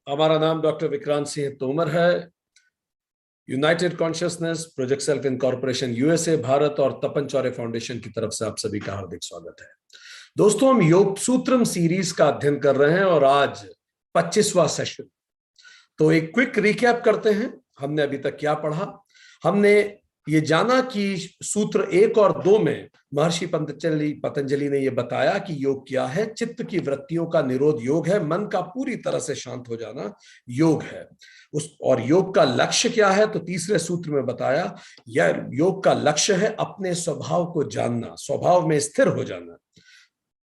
हमारा नाम डॉक्टर विक्रांत सिंह तोमर है। United consciousness project self incorporation USA Bharat और तपन चौरे फाउंडेशन की तरफ से आप सभी का हार्दिक स्वागत है। दोस्तों, हम योग सूत्रम सीरीज का अध्ययन कर रहे हैं और आज 25वां सेशन। तो एक क्विक रिकैप करते हैं, हमने अभी तक क्या पढ़ा। हमने ये जाना कि सूत्र 1 और 2 में महर्षि पतंजलि ने यह बताया कि योग क्या है। चित्त की वृत्तियों का निरोध योग है, मन का पूरी तरह से शांत हो जाना योग है। और योग का लक्ष्य क्या है, तो तीसरे सूत्र में बताया यह योग का लक्ष्य है अपने स्वभाव को जानना, स्वभाव में स्थिर हो जाना।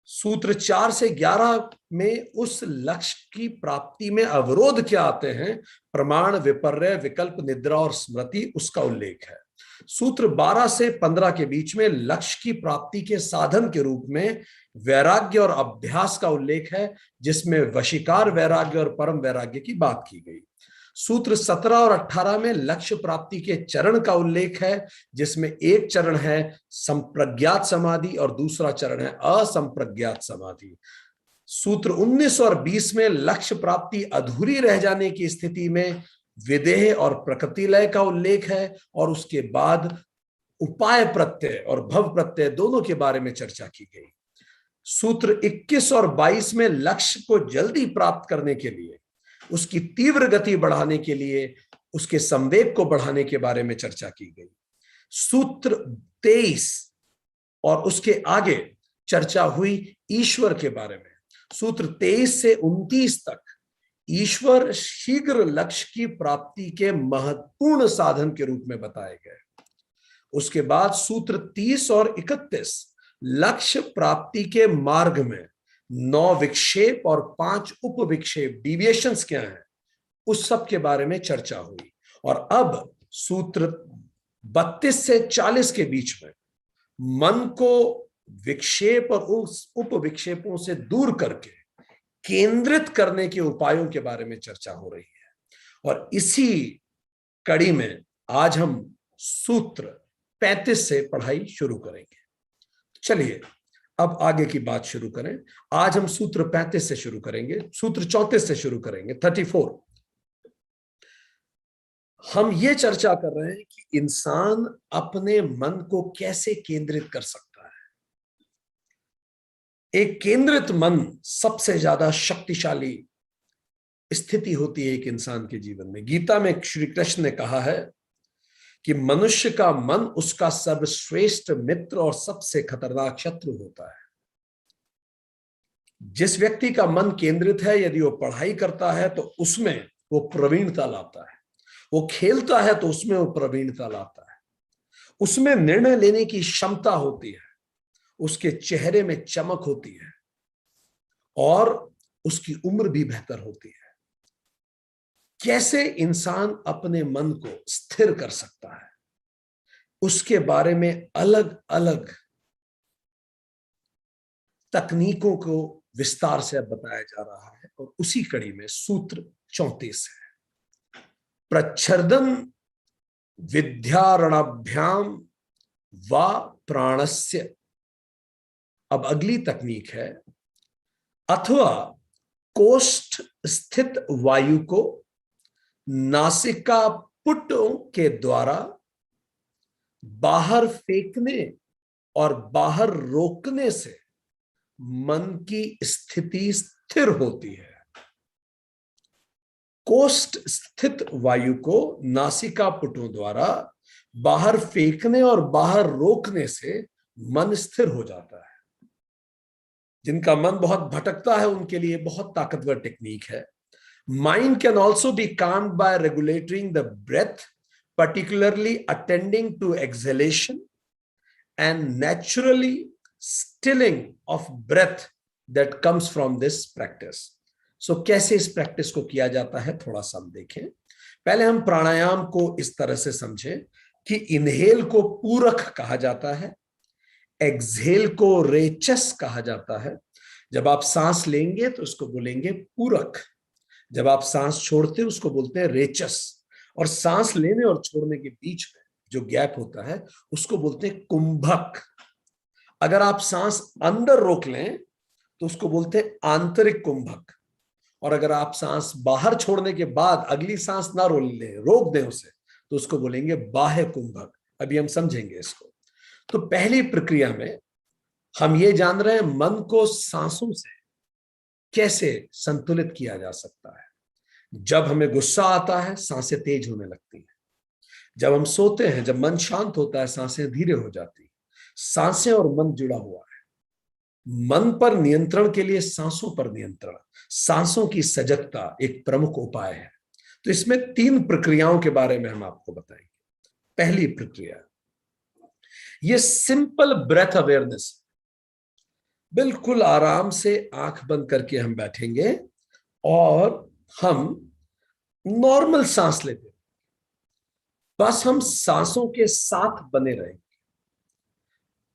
सूत्र 4 से 11 में उस लक्ष्य की प्राप्ति में अवरोध क्या आते हैं, प्रमाण, विपर्य, विकल्प, निद्रा और स्मृति, उसका उल्लेख है। सूत्र 12 से 15 के बीच में लक्ष्य की प्राप्ति के साधन के रूप में वैराग्य और अभ्यास का उल्लेख है, जिसमें वशीकार वैराग्य और परम वैराग्य की बात की गई। सूत्र 17 और 18 में लक्ष्य प्राप्ति के चरण का उल्लेख है, जिसमें एक चरण है संप्रज्ञात समाधि और दूसरा चरण है असंप्रज्ञात समाधि। सूत्र 19 और 20 में लक्ष्य प्राप्ति अधूरी रह जाने की स्थिति में विदेह और प्रकृति लय का उल्लेख है, और उसके बाद उपाय प्रत्यय और भव प्रत्यय दोनों के बारे में चर्चा की गई। सूत्र 21 और 22 में लक्ष्य को जल्दी प्राप्त करने के लिए, उसकी तीव्र गति बढ़ाने के लिए, उसके संवेग को बढ़ाने के बारे में चर्चा की गई। सूत्र 23 और उसके आगे चर्चा हुई ईश्वर के बारे में। सूत्र 23 से 29 तक ईश्वर शीघ्र लक्ष्य की प्राप्ति के महत्वपूर्ण साधन के रूप में बताए गए। उसके बाद सूत्र 30 और 31 लक्ष्य प्राप्ति के मार्ग में 9 विक्षेप और 5 उप विक्षेप, डिविएशंस क्या हैं, उस सब के बारे में चर्चा हुई। और अब सूत्र 32 से 40 के बीच में मन को विक्षेप और उस उप विक्षेपों से दूर करके केंद्रित करने के उपायों के बारे में चर्चा हो रही है। और इसी कड़ी में आज हम सूत्र 35 से पढ़ाई शुरू करेंगे। चलिए अब आगे की बात शुरू करें। आज हम सूत्र 35 से शुरू करेंगे, सूत्र 34 से शुरू करेंगे, 34। हम ये चर्चा कर रहे हैं कि इंसान अपने मन को कैसे केंद्रित कर सकता है। एक केंद्रित मन सबसे ज्यादा शक्तिशाली स्थिति होती है एक इंसान के जीवन में। गीता में श्री कृष्ण ने कहा है कि मनुष्य का मन उसका सर्वश्रेष्ठ मित्र और सबसे खतरनाक शत्रु होता है। जिस व्यक्ति का मन केंद्रित है, यदि वो पढ़ाई करता है तो उसमें वो प्रवीणता लाता है, वो खेलता है तो उसमें वो प्रवीणता लाता है, उसमें निर्णय लेने की क्षमता होती है, उसके चेहरे में चमक होती है और उसकी उम्र भी बेहतर होती है। कैसे इंसान अपने मन को स्थिर कर सकता है, उसके बारे में अलग अलग तकनीकों को विस्तार से अब बताया जा रहा है। और उसी कड़ी में सूत्र 34 है, प्रच्छर्दन विद्यारणाभ्याम व प्राणस्य। अब अगली तकनीक है, अथवा कोष्ठ स्थित वायु को नासिका पुटों के द्वारा बाहर फेंकने और बाहर रोकने से मन की स्थिति स्थिर होती है। कोष्ठ स्थित वायु को नासिका पुटों द्वारा बाहर फेंकने और बाहर रोकने से मन स्थिर हो जाता है। जिनका मन बहुत भटकता है उनके लिए बहुत ताकतवर टेक्निक है। Mind can also be calmed by regulating the breath, particularly attending to exhalation and naturally stilling of breath that comes from this practice. So कैसे इस प्रैक्टिस को किया जाता है थोड़ा सा हम देखें। पहले हम प्राणायाम को इस तरह से समझें कि इनहेल को पूरक कहा जाता है, एक्सहेल को रेचस कहा जाता है। जब आप सांस लेंगे तो उसको बोलेंगे पूरक, जब आप सांस छोड़ते हैं उसको बोलते हैं रेचस, और सांस लेने और छोड़ने के बीच में जो गैप होता है उसको बोलते हैं कुंभक। अगर आप सांस अंदर रोक लें तो उसको बोलते हैं आंतरिक कुंभक, और अगर आप सांस बाहर छोड़ने के बाद अगली सांस ना रोक दें उसे, तो उसको बोलेंगे बाह्य कुंभक। अभी हम समझेंगे इसको। तो पहली प्रक्रिया में हम ये जान रहे हैं मन को सांसों से कैसे संतुलित किया जा सकता है। जब हमें गुस्सा आता है, सांसें तेज होने लगती हैं। जब हम सोते हैं, जब मन शांत होता है, सांसें धीरे हो जाती हैं। सांसें और मन जुड़ा हुआ है। मन पर नियंत्रण के लिए सांसों पर नियंत्रण, सांसों की सजगता एक प्रमुख उपाय है। तो इसमें 3 प्रक्रियाओं के बारे में हम आपको बताएंगे। पहली प्रक्रिया, ये सिंपल ब्रेथ अवेयरनेस। बिल्कुल आराम से आंख बंद करके हम बैठेंगे और हम नॉर्मल सांस लेते हैं। बस हम सांसों के साथ बने रहेंगे।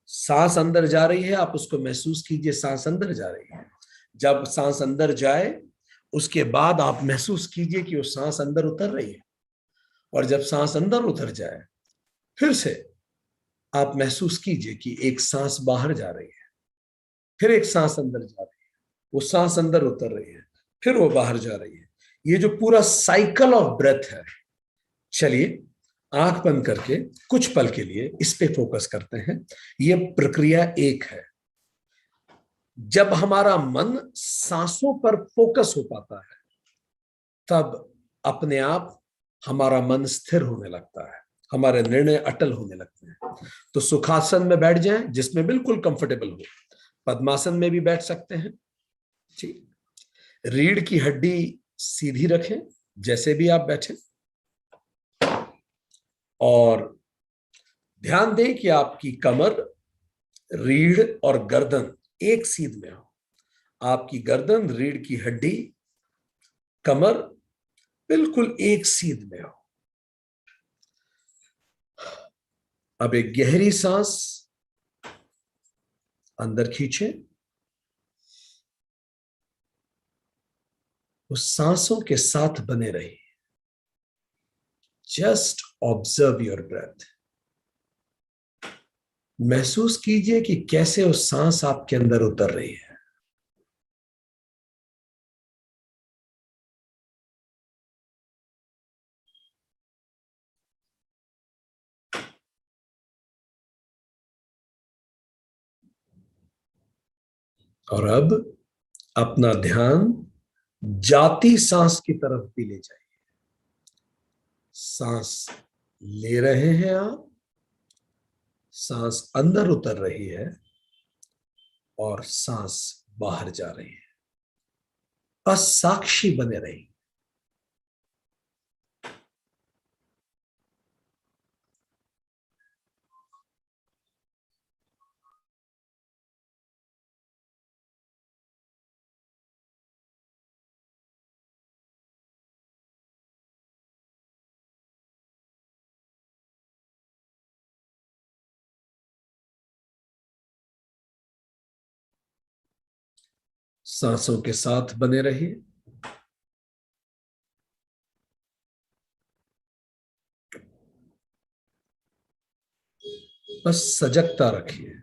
सांस अंदर जा रही है, आप उसको महसूस कीजिए, सांस अंदर जा रही है। जब सांस अंदर जाए, उसके बाद आप महसूस कीजिए कि वो सांस अंदर उतर रही है। और जब सांस अंदर उतर जाए, फिर से आप महसूस कीजिए कि एक सांस बाहर जा रही है, फिर एक सांस अंदर जा रही है, वो सांस अंदर उतर रही है, फिर वो बाहर जा रही है। ये जो पूरा साइकिल ऑफ ब्रेथ है, चलिए आंख बंद करके कुछ पल के लिए इस पे फोकस करते हैं। ये प्रक्रिया 1 है। जब हमारा मन सांसों पर फोकस हो पाता है, तब अपने आप हमारा मन स्थिर होने लगता है, हमारे निर्णय अटल होने लगते हैं। तो सुखासन में बैठ जाएं, जिसमें बिल्कुल कंफर्टेबल हो। पद्मासन में भी बैठ सकते हैं। ठीक। रीढ़ की हड्डी सीधी रखें, जैसे भी आप बैठे, और ध्यान दें कि आपकी कमर, रीढ़ और गर्दन एक सीध में हो। आपकी गर्दन, रीढ़ की हड्डी, कमर बिल्कुल एक सीध में हो। अब एक गहरी सांस अंदर खींचे। उस सांसों के साथ बने रहिए। Just observe your breath. महसूस कीजिए कि कैसे वो सांस आपके अंदर उतर रही है। और अब अपना ध्यान जाती सांस की तरफ भी ले जाइए। सांस ले रहे हैं आप, सांस अंदर उतर रही है और सांस बाहर जा रही है। बस साक्षी बने रहिए। सांसों के साथ बने रहिए। बस सजगता रखिए।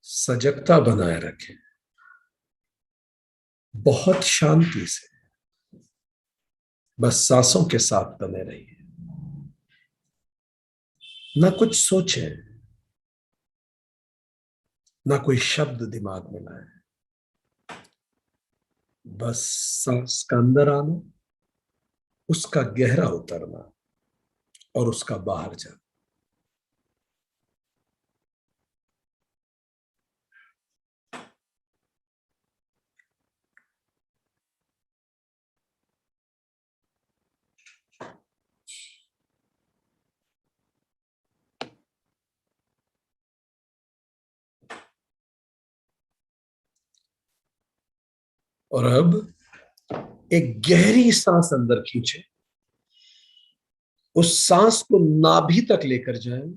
सजगता बनाए रखें, बहुत शांति से। बस सांसों के साथ बने रहिए। ना कुछ सोचें, ना कोई शब्द दिमाग में लाए। बस सांस का अंदर आना, उसका गहरा उतरना और उसका बाहर जाना। और अब एक गहरी सांस अंदर खींचे उस सांस को नाभि तक लेकर जाएं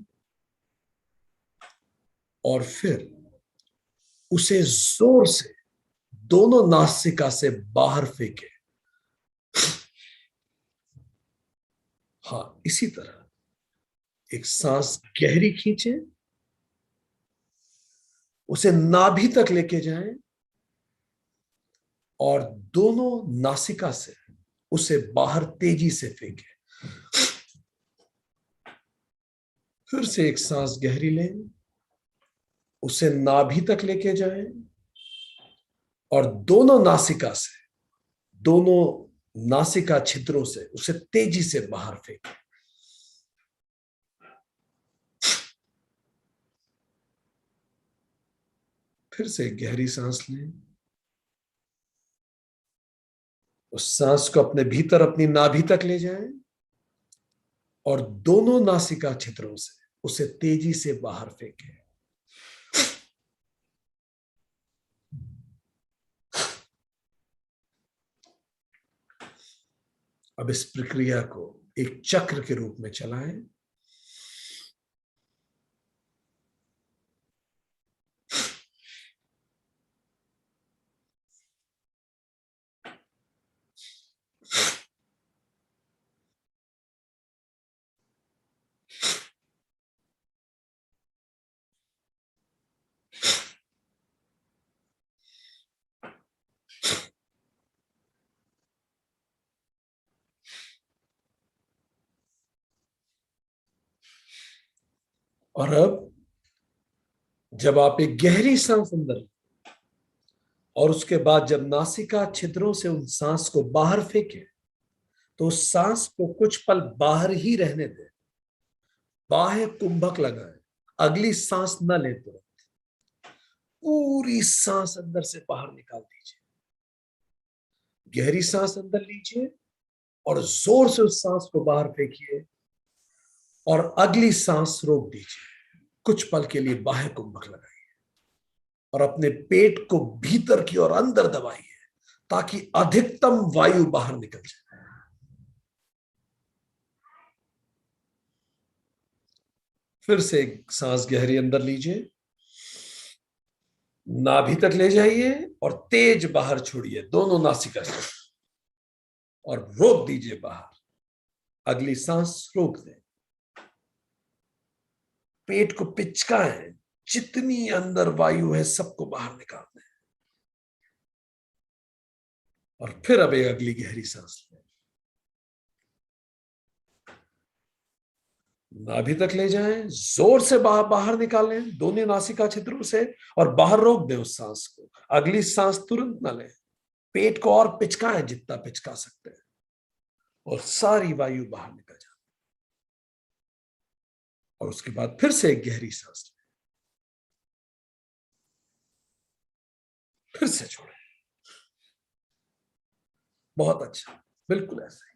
और फिर उसे जोर से दोनों नासिका से बाहर फेंके। हाँ, इसी तरह एक सांस गहरी खींचे, उसे नाभि तक लेके जाएं और दोनों नासिका से उसे बाहर तेजी से फेंके। फिर से एक सांस गहरी लें, उसे नाभि तक लेके जाएं और दोनों नासिका से, दोनों नासिका छिद्रों से उसे तेजी से बाहर फेंके। फिर से गहरी सांस लें, उस सांस को अपने भीतर अपनी नाभि तक ले जाएं और दोनों नासिका छिद्रों से उसे तेजी से बाहर फेंके। अब इस प्रक्रिया को एक चक्र के रूप में चलाएं। और अब जब आप एक गहरी सांस अंदर और उसके बाद जब नासिका छिद्रों से उन सांस को बाहर फेंके, तो उस सांस को कुछ पल बाहर ही रहने दें। बाह्य कुंभक लगाएं, अगली सांस न ले, तो पूरी सांस अंदर से बाहर निकाल दीजिए। गहरी सांस अंदर लीजिए और जोर से उस सांस को बाहर फेंकिए और अगली सांस रोक दीजिए। कुछ पल के लिए बाह्य कुंभक लगाइए और अपने पेट को भीतर की ओर अंदर दबाइए ताकि अधिकतम वायु बाहर निकल जाए। फिर से एक सांस गहरी अंदर लीजिए, नाभि तक ले जाइए और तेज बाहर छोड़िए दोनों नासिका से और रोक दीजिए बाहर। अगली सांस रोक दें, पेट को पिचकाएं, जितनी अंदर वायु है सबको बाहर निकाल दें और फिर अब एक अगली गहरी सांस लें। नाभि तक ले जाएं, जोर से बाहर निकालें दोनों नासिका छिद्रों से और बाहर रोक दें उस सांस को। अगली सांस तुरंत ना लें, पेट को और पिचकाएं जितना पिचका सकते हैं और सारी वायु बाहर निकल जाए। और उसके बाद फिर से एक गहरी सांस लें, फिर से छोड़ें। बहुत अच्छा, बिल्कुल ऐसा ही।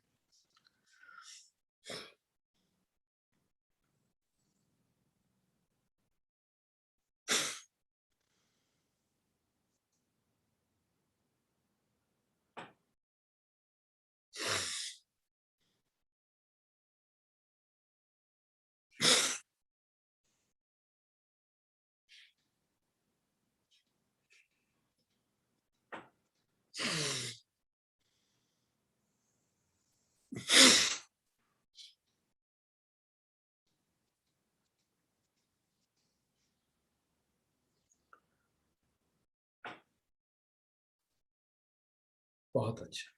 बहुत अच्छा।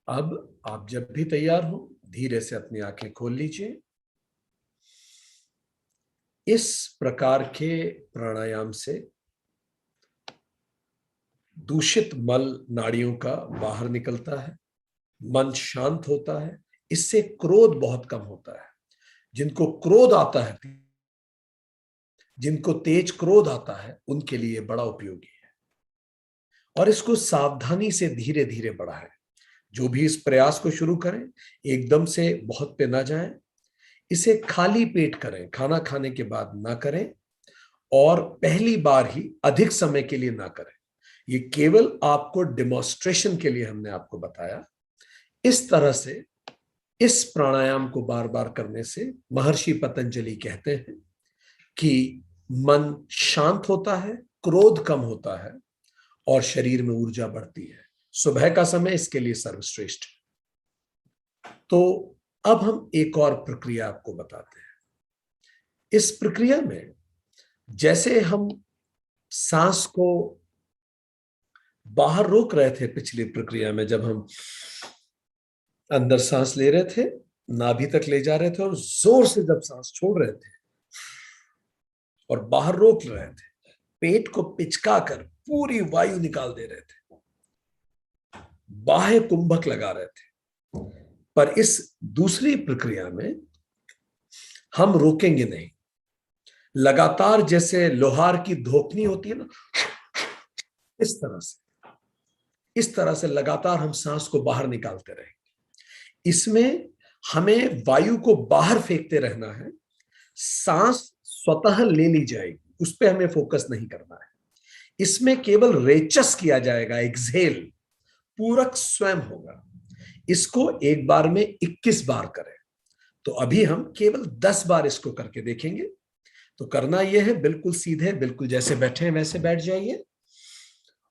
अब आप जब भी तैयार हो धीरे से अपनी आंखें खोल लीजिए। इस प्रकार के प्राणायाम से दूषित मल नाड़ियों का बाहर निकलता है, मन शांत होता है, इससे क्रोध बहुत कम होता है। जिनको क्रोध आता है, जिनको तेज क्रोध आता है, उनके लिए बड़ा उपयोगी है और इसको सावधानी से धीरे धीरे बढ़ाएं। जो भी इस प्रयास को शुरू करें, एकदम से बहुत पे ना जाएं। इसे खाली पेट करें, खाना खाने के बाद ना करें और पहली बार ही अधिक समय के लिए ना करें। ये केवल आपको डेमोन्स्ट्रेशन के लिए हमने आपको बताया। इस तरह से इस प्राणायाम को बार बार करने से महर्षि पतंजलि कहते हैं कि मन शांत होता है, क्रोध कम होता है और शरीर में ऊर्जा बढ़ती है। सुबह का समय इसके लिए सर्वश्रेष्ठ है। तो अब हम एक और प्रक्रिया आपको बताते हैं। इस प्रक्रिया में जैसे हम सांस को बाहर रोक रहे थे पिछली प्रक्रिया में, जब हम अंदर सांस ले रहे थे, नाभि तक ले जा रहे थे और जोर से जब सांस छोड़ रहे थे और बाहर रोक रहे थे, पेट को पिचकाकर पूरी वायु निकाल दे रहे थे, बाह्य कुंभक लगा रहे थे। पर इस दूसरी प्रक्रिया में हम रोकेंगे नहीं, लगातार जैसे लोहार की धोखनी होती है ना, इस तरह से लगातार हम सांस को बाहर निकालते रहेंगे। इसमें हमें वायु को बाहर फेंकते रहना है, सांस स्वतः ले ली जाएगी, उस पर हमें फोकस नहीं करना है। इसमें केवल रेचस किया जाएगा, एक्सहेल, पूरक स्वयं होगा। इसको एक बार में 21 बार करें। तो अभी हम केवल 10 बार इसको करके देखेंगे। तो करना यह है, बिल्कुल सीधे, बिल्कुल जैसे बैठे हैं वैसे बैठ जाइए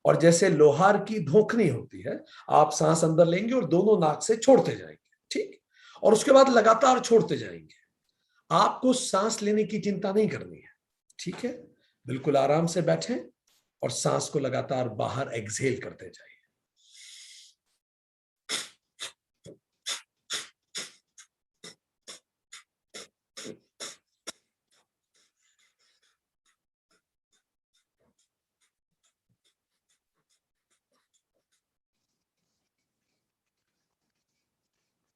और जैसे लोहार की धोखनी होती है, आप सांस अंदर लेंगे और दोनों नाक से छोड़ते जाएंगे, ठीक, और उसके बाद लगातार छोड़ते जाएंगे। आपको सांस लेने की चिंता नहीं करनी है, ठीक है। बिल्कुल आराम से बैठें और सांस को लगातार बाहर एक्सहेल करते जाइए।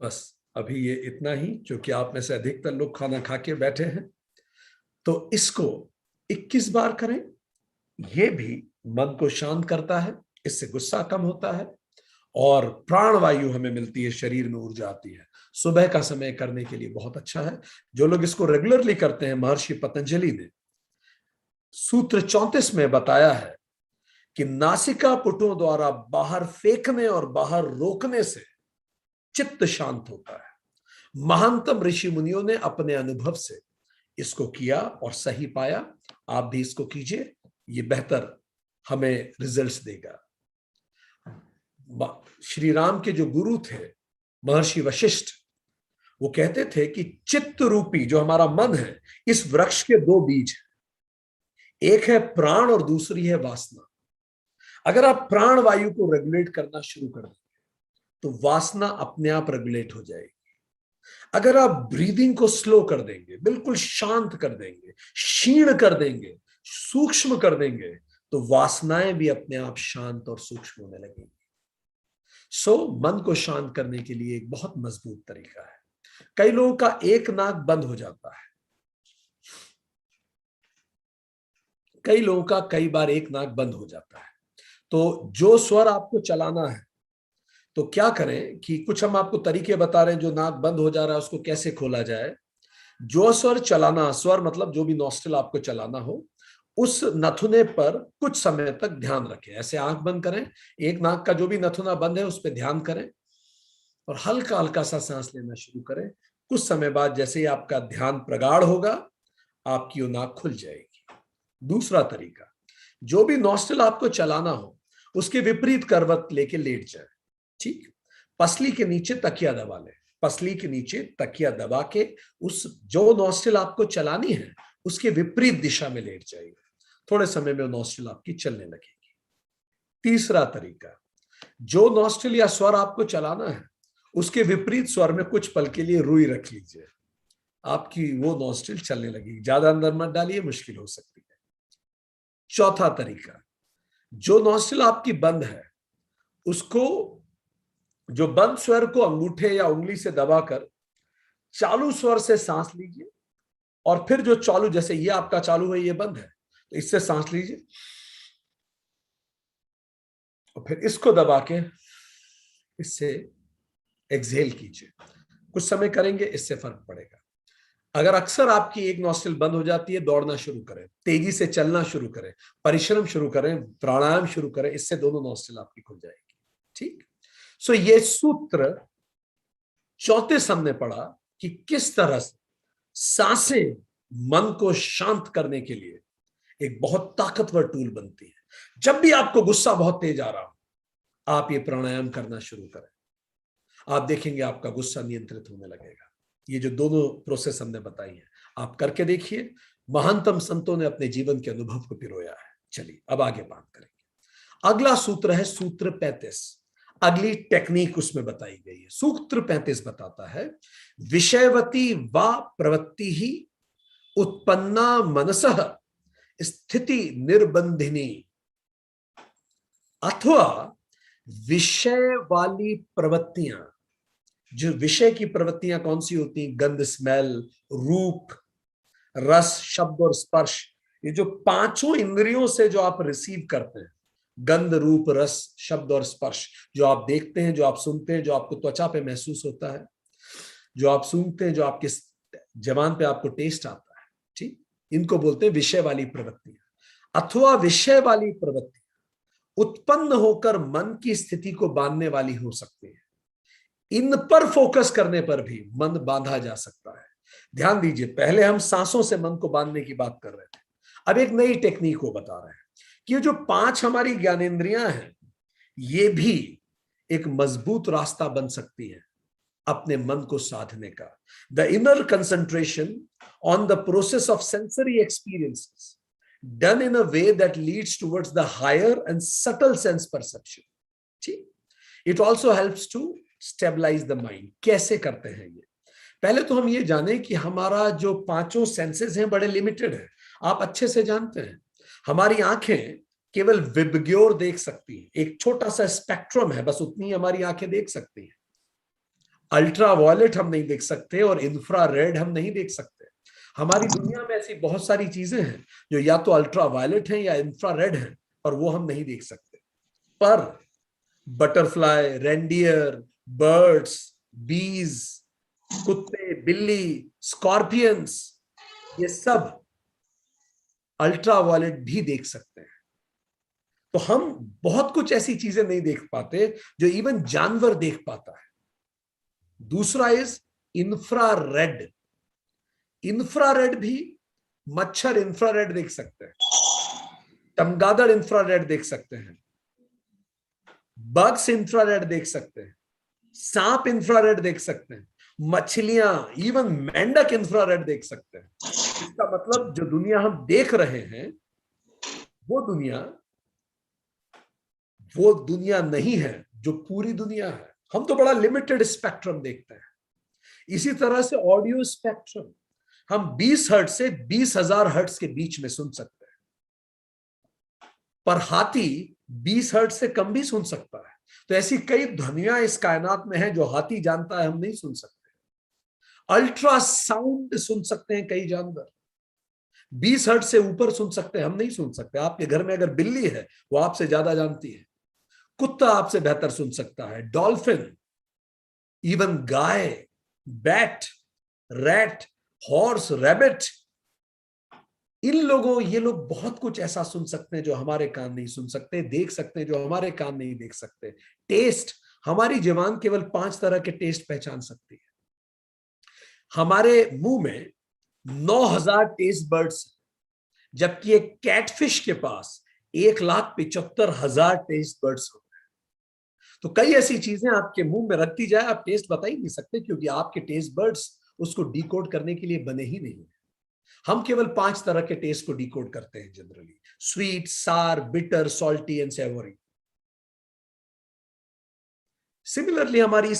बस अभी ये इतना ही, क्योंकि आप में से अधिकतर लोग खाना खा के बैठे हैं। तो इसको 21 बार करें। ये भी मन को शांत करता है, इससे गुस्सा कम होता है और प्राण वायु हमें मिलती है, शरीर में ऊर्जा आती है। सुबह का समय करने के लिए बहुत अच्छा है। जो लोग इसको रेगुलरली करते हैं, महर्षि पतंजलि ने सूत्र 34 में बताया है कि नासिका पुटों द्वारा बाहर फेंकने और बाहर रोकने से चित्त शांत होता है। महानतम ऋषि मुनियों ने अपने अनुभव से इसको किया और सही पाया। आप भी इसको कीजिए, ये बेहतर हमें रिजल्ट्स देगा। श्री राम के जो गुरु थे महर्षि वशिष्ठ, वो कहते थे कि चित्त रूपी जो हमारा मन है, इस वृक्ष के दो बीज हैं, एक है प्राण और दूसरी है वासना। अगर आप प्राण वायु को रेगुलेट करना शुरू कर देंगे तो वासना अपने आप रेगुलेट हो जाएगी। अगर आप ब्रीदिंग को स्लो कर देंगे, बिल्कुल शांत कर देंगे, क्षीण कर देंगे, सूक्ष्म कर देंगे, तो वासनाएं भी अपने आप शांत और सूक्ष्म होने लगेंगी। मन को शांत करने के लिए एक बहुत मजबूत तरीका है। कई लोगों का एक नाक बंद हो जाता है, कई लोगों का कई बार एक नाक बंद हो जाता है। तो जो स्वर आपको चलाना है, तो क्या करें कि कुछ हम आपको तरीके बता रहे हैं, जो नाक बंद हो जा रहा है उसको कैसे खोला जाए। जो स्वर चलाना, स्वर मतलब जो भी नॉस्ट्रिल आपको चलाना हो, उस नथुने पर कुछ समय तक ध्यान रखें। ऐसे आंख बंद करें, एक नाक का जो भी नथुना बंद है उस पर ध्यान करें और हल्का हल्का सा सांस लेना शुरू करें। कुछ समय बाद जैसे ही आपका ध्यान प्रगाढ़ होगा, आपकी वो नाक खुल जाएगी। दूसरा तरीका, जो भी नॉस्ट्रिल आपको चलाना हो उसके विपरीत करवट लेके लेट जाए, ठीक। पसली के नीचे तकिया दबा ले, पसली के नीचे तकिया दबा के उस जो नॉस्ट्रिल आपको चलानी है उसके विपरीत दिशा में लेट जाइए। थोड़े समय में नॉस्ट्रिल आपकी चलने लगेगी। तीसरा तरीका, जो नॉस्ट्रिल या स्वर आपको चलाना है उसके विपरीत स्वर में कुछ पल के लिए रुई रख लीजिए, आपकी वो नॉस्ट्रिल चलने लगेगी। ज्यादा अंदर मत डालिए, मुश्किल हो सकती है। चौथा तरीका, जो नॉस्ट्रिल आपकी बंद है उसको, जो बंद स्वर को अंगूठे या उंगली से दबाकर चालू स्वर से सांस लीजिए और फिर जो चालू, जैसे ये आपका चालू है ये बंद है, तो इससे सांस लीजिए और फिर इसको दबा के इससे एक्सहेल कीजिए। कुछ समय करेंगे, इससे फर्क पड़ेगा। अगर अक्सर आपकी एक नॉस्ट्रिल बंद हो जाती है, दौड़ना शुरू करें, तेजी से चलना शुरू करें, परिश्रम शुरू करें, प्राणायाम शुरू करें, इससे दोनों नॉस्ट्रिल आपकी खुल जाएगी, ठीक। ये सूत्र चौथे सन ने पढ़ा कि किस तरह से सांसें मन को शांत करने के लिए एक बहुत ताकतवर टूल बनती है। जब भी आपको गुस्सा बहुत तेज आ रहा हो, आप ये प्राणायाम करना शुरू करें, आप देखेंगे आपका गुस्सा नियंत्रित होने लगेगा। ये जो दोनों प्रोसेस हमने बताई है, आप करके देखिए। महानतम संतों ने अपने जीवन के अनुभव को पिरोया है। चलिए अब आगे बात करेंगे। अगला सूत्र है सूत्र 35। अगली टेक्निक उसमें बताई गई है। सूत्र 35 बताता है, विषयवती व प्रवृत्ति ही उत्पन्ना मनसः स्थिति निर्बंधिनी, अथवा विषय वाली प्रवृत्तियां, जो विषय की प्रवृत्तियां कौन सी होती हैं? गंध, स्मेल, रूप, रस, शब्द और स्पर्श। ये जो पांचों इंद्रियों से जो आप रिसीव करते हैं, गंध, रूप, रस, शब्द और स्पर्श, जो आप देखते हैं, जो आप सुनते हैं, जो आपको त्वचा पे महसूस होता है, जो आप सूंघते हैं, जो आपके जबान पे आपको टेस्ट आता है, ठीक, इनको बोलते हैं विषय वाली प्रवृत्तियां। अथवा विषय वाली प्रवृत्ति उत्पन्न होकर मन की स्थिति को बांधने वाली हो सकती है। इन पर फोकस करने पर भी मन बांधा जा सकता है। ध्यान दीजिए, पहले हम सांसों से मन को बांधने की बात कर रहे थे, अब एक नई टेक्निक को बता रहे हैं कि ये जो 5 हमारी ज्ञानेंद्रियां हैं, ये भी एक मजबूत रास्ता बन सकती है अपने मन को साधने का। The inner concentration on the process of sensory experiences done in a way that leads towards the higher and subtle sense perception. ठीक, it also helps to stabilize the mind. कैसे करते हैं ये? पहले तो हम ये जाने कि हमारा जो पांचों सेंसेस हैं बड़े लिमिटेड हैं। आप अच्छे से जानते हैं, हमारी आंखें केवल विबग्योर देख सकती हैं, एक छोटा सा स्पेक्ट्रम है, बस उतनी हमारी आंखें देख सकती हैं। अल्ट्रा वायलेट हम नहीं देख सकते और इंफ्रारेड हम नहीं देख सकते। हमारी दुनिया में ऐसी बहुत सारी चीजें हैं जो या तो अल्ट्रा वायलेट हैं या इंफ्रारेड हैं, और वो हम नहीं देख सकते। पर बटरफ्लाई, रेंडियर, बर्ड्स, बीज, कुत्ते, बिल्ली, स्कॉर्पियंस, ये सब अल्ट्रा वायलेट भी देख सकते हैं। तो हम बहुत कुछ ऐसी चीजें नहीं देख पाते जो इवन जानवर देख पाता है। दूसरा इज इंफ्रारेड। इंफ्रारेड भी मच्छर इंफ्रारेड देख सकते हैं, चमगादड़ इंफ्रारेड देख सकते हैं, बग्स इंफ्रारेड देख सकते हैं, सांप इंफ्रारेड देख सकते हैं, मछलियां, इवन मेंढक इंफ्रारेड देख सकते हैं। इसका मतलब जो दुनिया हम देख रहे हैं वो दुनिया नहीं है जो पूरी दुनिया है। हम तो बड़ा लिमिटेड स्पेक्ट्रम देखते हैं। इसी तरह से ऑडियो स्पेक्ट्रम, हम 20 हर्ट्ज से 20,000 हर्ट्ज के बीच में सुन सकते हैं, पर हाथी 20 हर्ट्ज से कम भी सुन सकता है। तो ऐसी कई ध्वनियां इस कायनात में हैं जो हाथी जानता है, हम नहीं सुन सकते। अल्ट्रासाउंड सुन सकते हैं कई जानवर, 20 हर्ट्ज से ऊपर सुन सकते हैं, हम नहीं सुन सकते। आपके घर में अगर बिल्ली है, वो आपसे ज्यादा जानती है। कुत्ता आपसे बेहतर सुन सकता है, डॉल्फिन, इवन गाय, बैट, रैट, हॉर्स, रैबिट, ये लोग बहुत कुछ ऐसा सुन सकते हैं जो हमारे कान नहीं सुन सकते, देख सकते हैं जो हमारे कान नहीं देख सकते। टेस्ट, हमारी जुबान केवल 5 तरह के टेस्ट पहचान सकती है। हमारे मुंह में 9,000 टेस्ट बर्ड्स, जबकि एक कैटफिश के पास 1,75,000 टेस्ट बर्ड्स होते हैं। तो कई ऐसी चीजें आपके मुंह में रख दी जाए, आप टेस्ट बता ही नहीं सकते, क्योंकि आपके टेस्ट बर्ड्स उसको डिकोड करने के लिए बने ही नहीं है। हम केवल 5 तरह के टेस्ट को डिकोड करते हैं generally: sweet, sour, bitter, salty and savoury. Similarly हमारी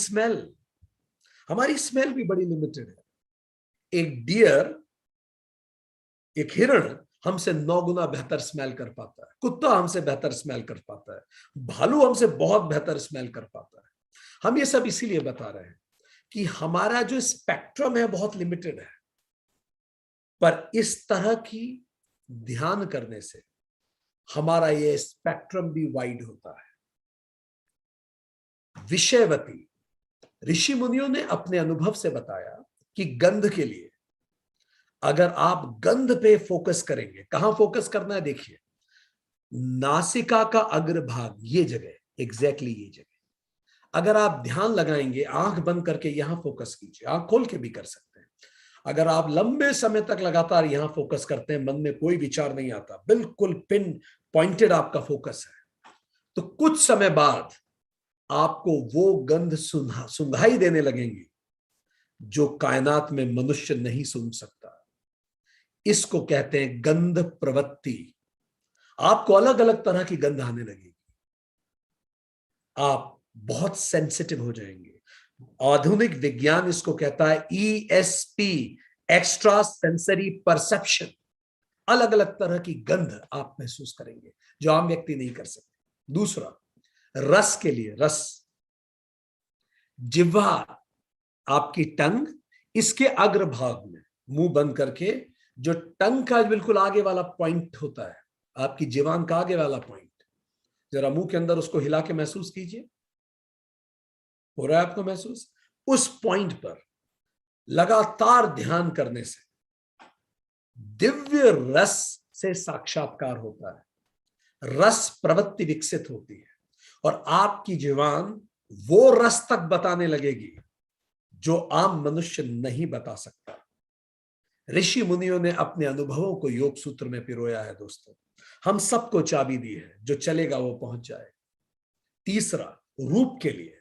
स्मेल भी बड़ी लिमिटेड है। एक डियर, एक हिरण हमसे 9 गुना बेहतर स्मेल कर पाता है, कुत्ता हमसे बेहतर स्मेल कर पाता है, भालू हमसे बहुत बेहतर स्मेल कर पाता है। हम ये सब इसीलिए बता रहे हैं कि हमारा जो स्पेक्ट्रम है बहुत लिमिटेड है, पर इस तरह की ध्यान करने से हमारा ये स्पेक्ट्रम भी वाइड होता है। विषयवती, ऋषि मुनियों ने अपने अनुभव से बताया कि गंध के लिए अगर आप गंध पे फोकस करेंगे, कहां फोकस करना है देखिए, नासिका का अग्रभाग, ये जगह, एग्जैक्टली ये जगह। अगर आप ध्यान लगाएंगे, आंख बंद करके यहां फोकस कीजिए, आंख खोल के भी कर सकते हैं। अगर आप लंबे समय तक लगातार यहां फोकस करते हैं, मन में कोई विचार नहीं आता, बिल्कुल पिन पॉइंटेड आपका फोकस है, तो कुछ समय बाद आपको वो गंध सुंघाई देने लगेंगी जो कायनात में मनुष्य नहीं सूंघ सकता। इसको कहते हैं गंध प्रवृत्ति। आपको अलग अलग तरह की गंध आने लगेगी, आप बहुत सेंसिटिव हो जाएंगे। आधुनिक विज्ञान इसको कहता है ESP, एक्स्ट्रा सेंसरी परसेप्शन। अलग अलग तरह की गंध आप महसूस करेंगे जो आम व्यक्ति नहीं कर सकते। दूसरा, रस के लिए, रस, जिह्वा, आपकी टंग, इसके अग्रभाग में मुंह बंद करके जो टंग का बिल्कुल आगे वाला पॉइंट होता है, आपकी जीवान का आगे वाला पॉइंट, जरा मुंह के अंदर उसको हिला के महसूस कीजिए। हो रहा है आपको महसूस? उस पॉइंट पर लगातार ध्यान करने से दिव्य रस से साक्षात्कार होता है, रस प्रवृत्ति विकसित होती है और आपकी जीवान वो रस तक बताने लगेगी जो आम मनुष्य नहीं बता सकता। ऋषि मुनियों ने अपने अनुभवों को योग सूत्र में पिरोया है दोस्तों। हम सबको चाबी दी है, जो चलेगा वो पहुंच जाए। तीसरा, रूप के लिए,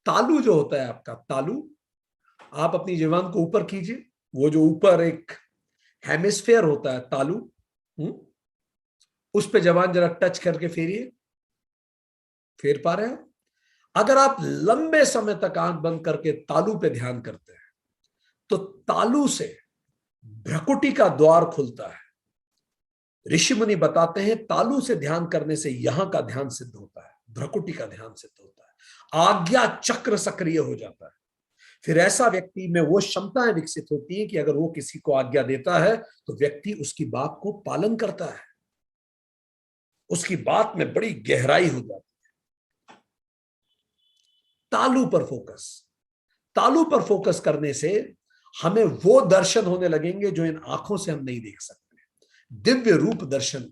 तालू जो होता है आपका, तालू, आप अपनी जीवान को ऊपर कीजिए, वो जो ऊपर एक हेमिस्फेयर होता है तालू, उस पे जबान जरा टच करके फेरिए। फेर पा रहे हैं? अगर आप लंबे समय तक आंख बंद करके तालू पे ध्यान करते हैं तो तालू से भ्रकुटी का द्वार खुलता है। ऋषि मुनि बताते हैं तालू से ध्यान करने से यहां का ध्यान सिद्ध होता है, भ्रकुटी का ध्यान सिद्ध होता है, आज्ञा चक्र सक्रिय हो जाता है। फिर ऐसा व्यक्ति में वो क्षमताएं विकसित होती है कि अगर वो किसी को आज्ञा देता है तो व्यक्ति उसकी बात को पालन करता है, उसकी बात में बड़ी गहराई हो जाती है। तालू पर फोकस, तालू पर फोकस करने से हमें वो दर्शन होने लगेंगे जो इन आंखों से हम नहीं देख सकते। दिव्य रूप दर्शन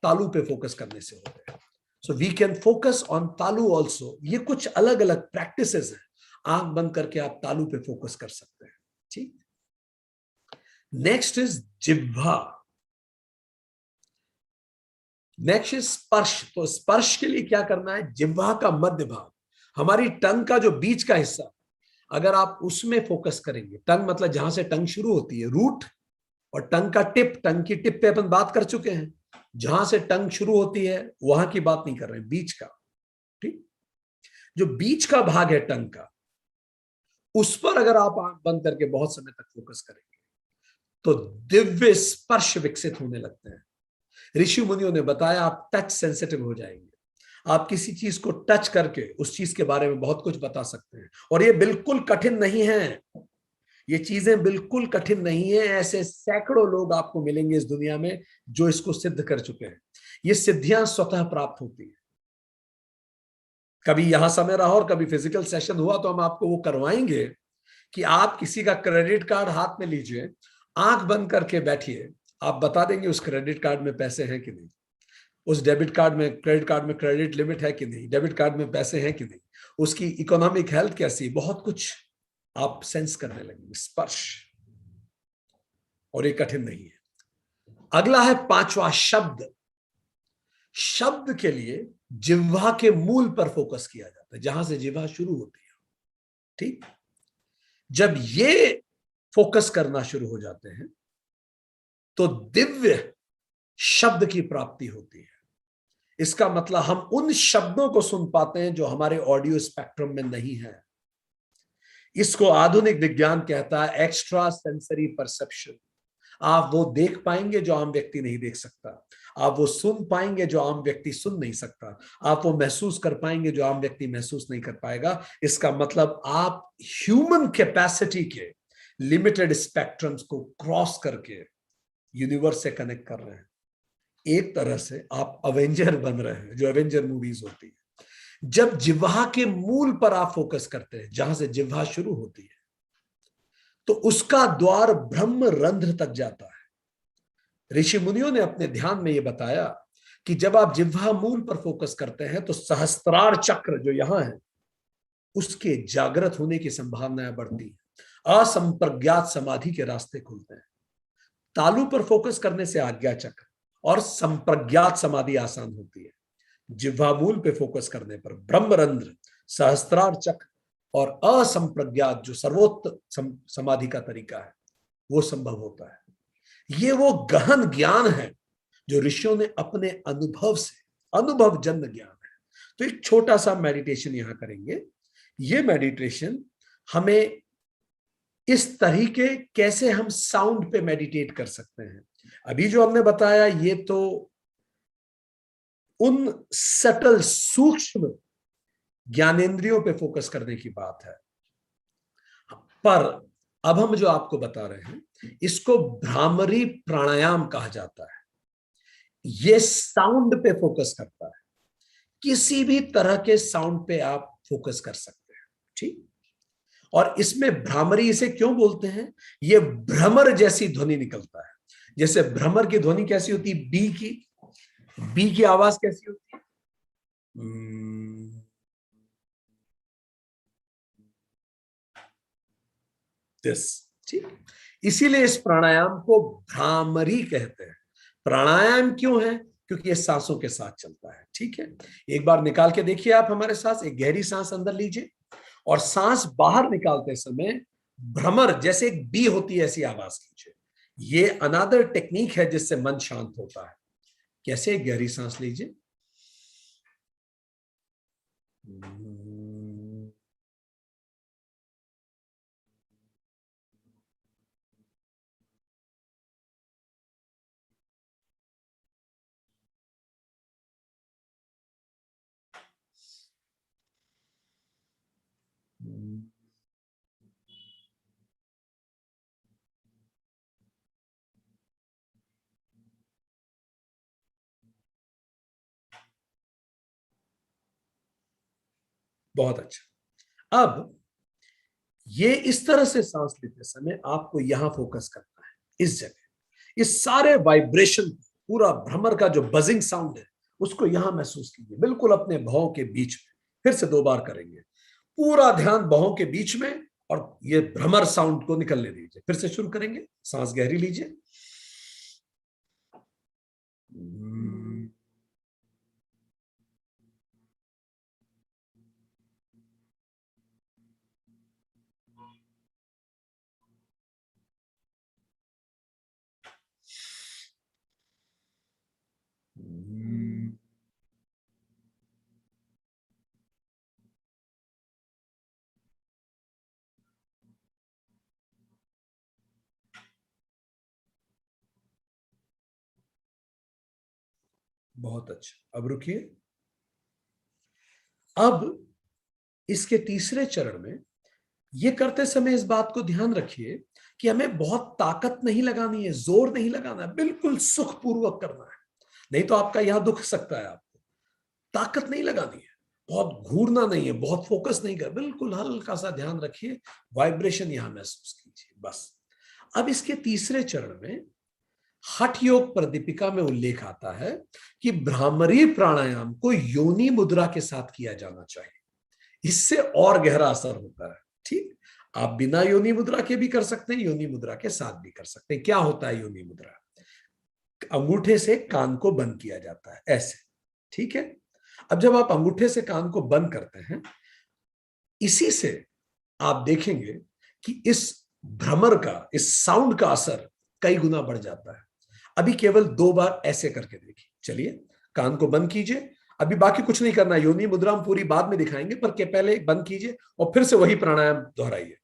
तालू पे फोकस करने से होते हैं। So we can focus on तालू ऑल्सो। ये कुछ अलग अलग प्रैक्टिसेस हैं, आंख बंद करके आप तालू पे फोकस कर सकते हैं। ठीक। नेक्स्ट इज जिह्वा, नेक्स्ट इज स्पर्श। तो स्पर्श के लिए क्या करना है? जिह्वा का मध्य भाग, हमारी टंग का जो बीच का हिस्सा, अगर आप उसमें फोकस करेंगे, टंग मतलब जहां से टंग शुरू होती है, रूट, और टंग का टिप, टंग की टिप पे अपन बात कर चुके हैं, जहां से टंग शुरू होती है वहां की बात नहीं कर रहे हैं, बीच का। ठीक। जो बीच का भाग है टंग का, उस पर अगर आप आंख बंद करके बहुत समय तक फोकस करेंगे तो दिव्य स्पर्श विकसित होने लगते हैं। ऋषि मुनियों ने बताया आप टच सेंसिटिव हो जाएंगे, आप किसी चीज को टच करके उस चीज के बारे में बहुत कुछ बता सकते हैं। और ये बिल्कुल कठिन नहीं है, ये चीजें बिल्कुल कठिन नहीं है। ऐसे सैकड़ों लोग आपको मिलेंगे इस दुनिया में जो इसको सिद्ध कर चुके हैं। ये सिद्धियां स्वतः प्राप्त होती है। कभी यहां समय रहा और कभी फिजिकल सेशन हुआ तो हम आपको वो करवाएंगे कि आप किसी का क्रेडिट कार्ड हाथ में लीजिए, आंख बंद करके बैठिए, आप बता देंगे उस क्रेडिट कार्ड में पैसे हैं कि नहीं, उस डेबिट कार्ड में, क्रेडिट कार्ड में क्रेडिट लिमिट है कि नहीं, डेबिट कार्ड में पैसे हैं कि नहीं, उसकी इकोनॉमिक हेल्थ कैसी, बहुत कुछ आप सेंस करने लगेंगे। स्पर्श, और ये कठिन नहीं है। अगला है पांचवा, शब्द। शब्द के लिए जिह्वा के मूल पर फोकस किया जाता है, जहां से जिह्वा शुरू होती है। ठीक। जब ये फोकस करना शुरू हो जाते हैं तो दिव्य शब्द की प्राप्ति होती है। इसका मतलब हम उन शब्दों को सुन पाते हैं जो हमारे ऑडियो स्पेक्ट्रम में नहीं है। इसको आधुनिक विज्ञान कहता है एक्स्ट्रा सेंसरी परसेप्शन। आप वो देख पाएंगे जो आम व्यक्ति नहीं देख सकता, आप वो सुन पाएंगे जो आम व्यक्ति सुन नहीं सकता, आप वो महसूस कर पाएंगे जो आम व्यक्ति महसूस नहीं कर पाएगा। इसका मतलब आप ह्यूमन कैपेसिटी के लिमिटेड स्पेक्ट्रम्स को क्रॉस करके यूनिवर्स से कनेक्ट कर रहे हैं। एक तरह से आप अवेंजर बन रहे हैं, जो अवेंजर मूवीज होती है। जब जिह्वा के मूल पर आप फोकस करते हैं, जहां से जिह्वा शुरू होती है, तो उसका द्वार ब्रह्म रंध्र तक जाता है। ऋषि मुनियों ने अपने ध्यान में यह बताया कि जब आप जिह्वा मूल पर फोकस करते हैं तो सहस्त्रार चक्र जो यहां है, उसके जागृत होने की संभावनाएं बढ़ती हैं। असंप्रज्ञात समाधि के रास्ते खुलते हैं। तालु पर फोकस करने से आज्ञा चक्र और संप्रज्ञात समाधि आसान होती है। जिह्वामूल पे फोकस करने पर ब्रह्मरंध्र, सहस्त्रार चक्र और असंप्रज्ञात जो सर्वोत्तम समाधि का तरीका है वो संभव होता है। ये वो गहन ज्ञान है जो ऋषियों ने अपने अनुभव से, अनुभव जन्य ज्ञान है। तो एक छोटा सा मेडिटेशन यहां करेंगे। ये मेडिटेशन हमें इस तरीके कैसे हम साउंड पे मेडिटेट कर सकते हैं। अभी जो हमने बताया ये तो उन सटल सूक्ष्म ज्ञानेंद्रियों पे फोकस करने की बात है, पर अब हम जो आपको बता रहे हैं इसको भ्रामरी प्राणायाम कहा जाता है। ये साउंड पे फोकस करता है। किसी भी तरह के साउंड पे आप फोकस कर सकते हैं, ठीक। और इसमें भ्रामरी इसे क्यों बोलते हैं? ये भ्रमर जैसी ध्वनि निकलता है। जैसे भ्रमर की ध्वनि कैसी होती है? बी की आवाज कैसी होती है? दिस, ठीक। इसीलिए इस प्राणायाम को भ्रामरी कहते हैं। प्राणायाम क्यों है? क्योंकि ये सांसों के साथ चलता है, ठीक है। एक बार निकाल के देखिए आप हमारे साथ। एक गहरी सांस अंदर लीजिए और सांस बाहर निकालते समय भ्रमर जैसे एक बी होती है ऐसी आवाज कीजिए। ये अनदर टेक्निक है जिससे मन शांत होता है। कैसे? गहरी सांस लीजिए, बहुत अच्छा। अब ये इस तरह से सांस लेते समय आपको यहां फोकस करना है, इस जगह। इस सारे वाइब्रेशन, पूरा भ्रमर का जो बजिंग साउंड है उसको यहां महसूस कीजिए, बिल्कुल अपने भौं के बीच में। फिर से 2 बार करेंगे। पूरा ध्यान भौं के बीच में और ये भ्रमर साउंड को निकलने दीजिए। फिर से शुरू करेंगे। सांस गहरी लीजिए, बहुत अच्छा। अब रुकिए। अब इसके तीसरे चरण में ये करते समय इस बात को ध्यान रखिए कि हमें बहुत ताकत नहीं लगानी है, जोर नहीं लगाना है, बिल्कुल सुखपूर्वक करना है। नहीं तो आपका यहां दुख सकता है। आपको ताकत नहीं लगानी है, बहुत घूरना नहीं है, बहुत फोकस नहीं कर, बिल्कुल हल्का सा ध्यान रखिए, वाइब्रेशन यहां महसूस कीजिए, बस। अब इसके तीसरे चरण में हठ योग पर दीपिका में उल्लेख आता है कि भ्रामरी प्राणायाम को योनि मुद्रा के साथ किया जाना चाहिए। इससे और गहरा असर होता है, ठीक। आप बिना योनि मुद्रा के भी कर सकते हैं, योनि मुद्रा के साथ भी कर सकते हैं। क्या होता है योनि मुद्रा? अंगूठे से कान को बंद किया जाता है, ऐसे, ठीक है। अब जब आप अंगूठे से कान को बंद करते हैं, इसी से आप देखेंगे कि इस भ्रमर का, इस साउंड का असर कई गुना बढ़ जाता है। अभी केवल 2 बार ऐसे करके देखिए। चलिए, कान को बंद कीजिए। अभी बाकी कुछ नहीं करना। योनि मुद्रा हम पूरी बाद में दिखाएंगे, पर के पहले बंद कीजिए और फिर से वही प्राणायाम दोहराइए।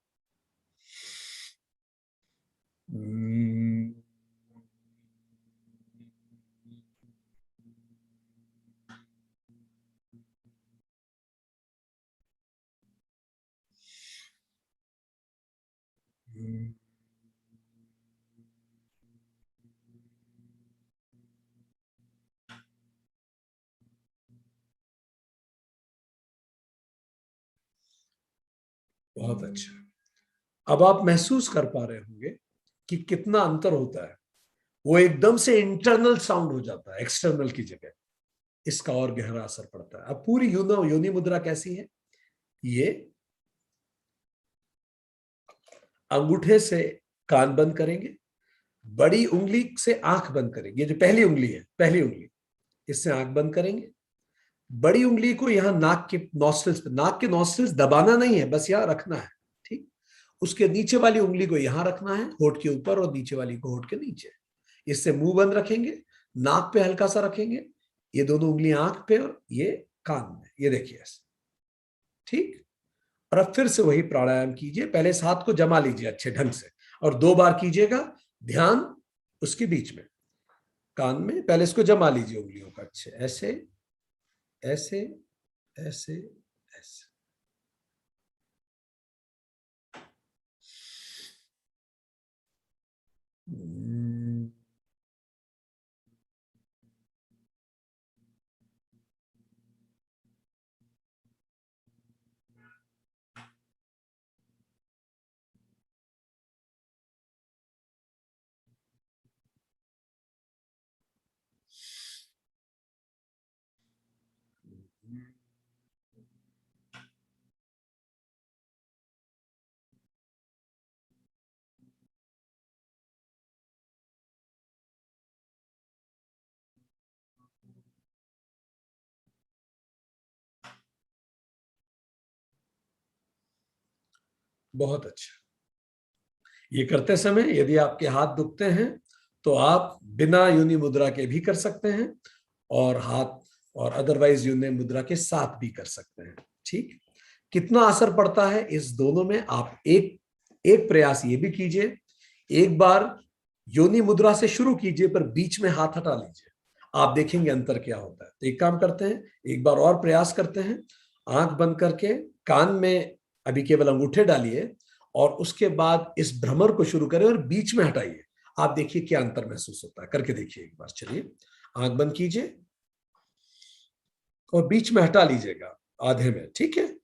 बहुत अच्छा। अब आप महसूस कर पा रहे होंगे कि कितना अंतर होता है। वो एकदम से इंटरनल साउंड हो जाता है, एक्सटर्नल की जगह। इसका और गहरा असर पड़ता है। अब पूरी योनि मुद्रा कैसी है? ये अंगूठे से कान बंद करेंगे, बड़ी उंगली से आंख बंद करेंगे। ये जो पहली उंगली है, पहली उंगली, इससे आंख बंद करेंगे। बड़ी उंगली को यहां नाक के नॉस्ट्रिल्स पे, नाक के नॉस्ट्रिल्स दबाना नहीं है, बस यहां रखना है, ठीक। उसके नीचे वाली उंगली को यहां रखना है, होठ के ऊपर, और नीचे वाली को होठ के नीचे। इससे मुंह बंद रखेंगे, नाक पे हल्का सा रखेंगे, ये दोनों उंगलियां आंख पे और ये कान में, ये देखिए ऐसे, ठीक। और अब फिर से वही प्राणायाम कीजिए। पहले इस हाथ को जमा लीजिए अच्छे ढंग से, और 2 बार कीजिएगा। ध्यान उसके बीच में, कान में। पहले इसको जमा लीजिए उंगलियों का अच्छे, ऐसे ऐसे ऐसे ऐसे। बहुत अच्छा। ये करते समय यदि आपके हाथ दुखते हैं तो आप बिना योनि मुद्रा के भी कर सकते हैं, और हाथ और अदरवाइज योनि मुद्रा के साथ भी कर सकते हैं, ठीक। कितना असर पड़ता है इस दोनों में, आप एक एक प्रयास ये भी कीजिए। एक बार योनि मुद्रा से शुरू कीजिए, पर बीच में हाथ हटा लीजिए, आप देखेंगे अंतर क्या होता है। तो एक काम करते हैं, एक बार और प्रयास करते हैं। आंख बंद करके कान में अभी केवल अंगूठे डालिए, और उसके बाद इस भ्रमर को शुरू करें और बीच में हटाइए। आप देखिए क्या अंतर महसूस होता है, करके देखिए एक बार। चलिए, आंख बंद कीजिए और बीच में हटा लीजिएगा आधे में, ठीक है।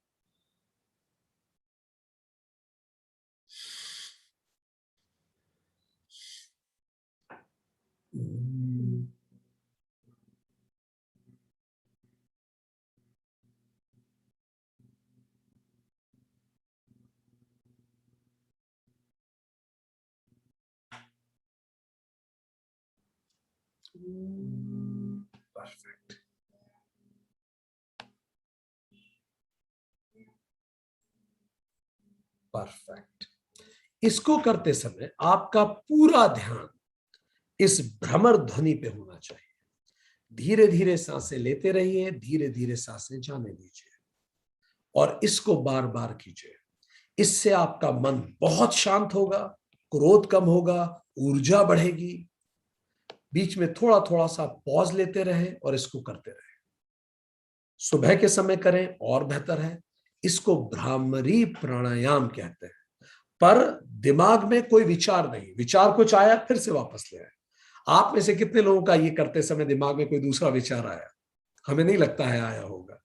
परफेक्ट। परफेक्ट। इसको करते समय आपका पूरा ध्यान इस भ्रमर ध्वनि पे होना चाहिए। धीरे धीरे सांसें लेते रहिए, धीरे धीरे सांसें जाने दीजिए, और इसको बार बार कीजिए। इससे आपका मन बहुत शांत होगा, क्रोध कम होगा, ऊर्जा बढ़ेगी। बीच में थोड़ा थोड़ा सा पॉज लेते रहे और इसको करते रहे। सुबह के समय करें और बेहतर है। इसको भ्रामरी प्राणायाम कहते हैं। पर दिमाग में कोई विचार नहीं, विचार कुछ आया फिर से वापस ले आए। आप में से कितने लोगों का ये करते समय दिमाग में कोई दूसरा विचार आया? हमें नहीं लगता है आया होगा।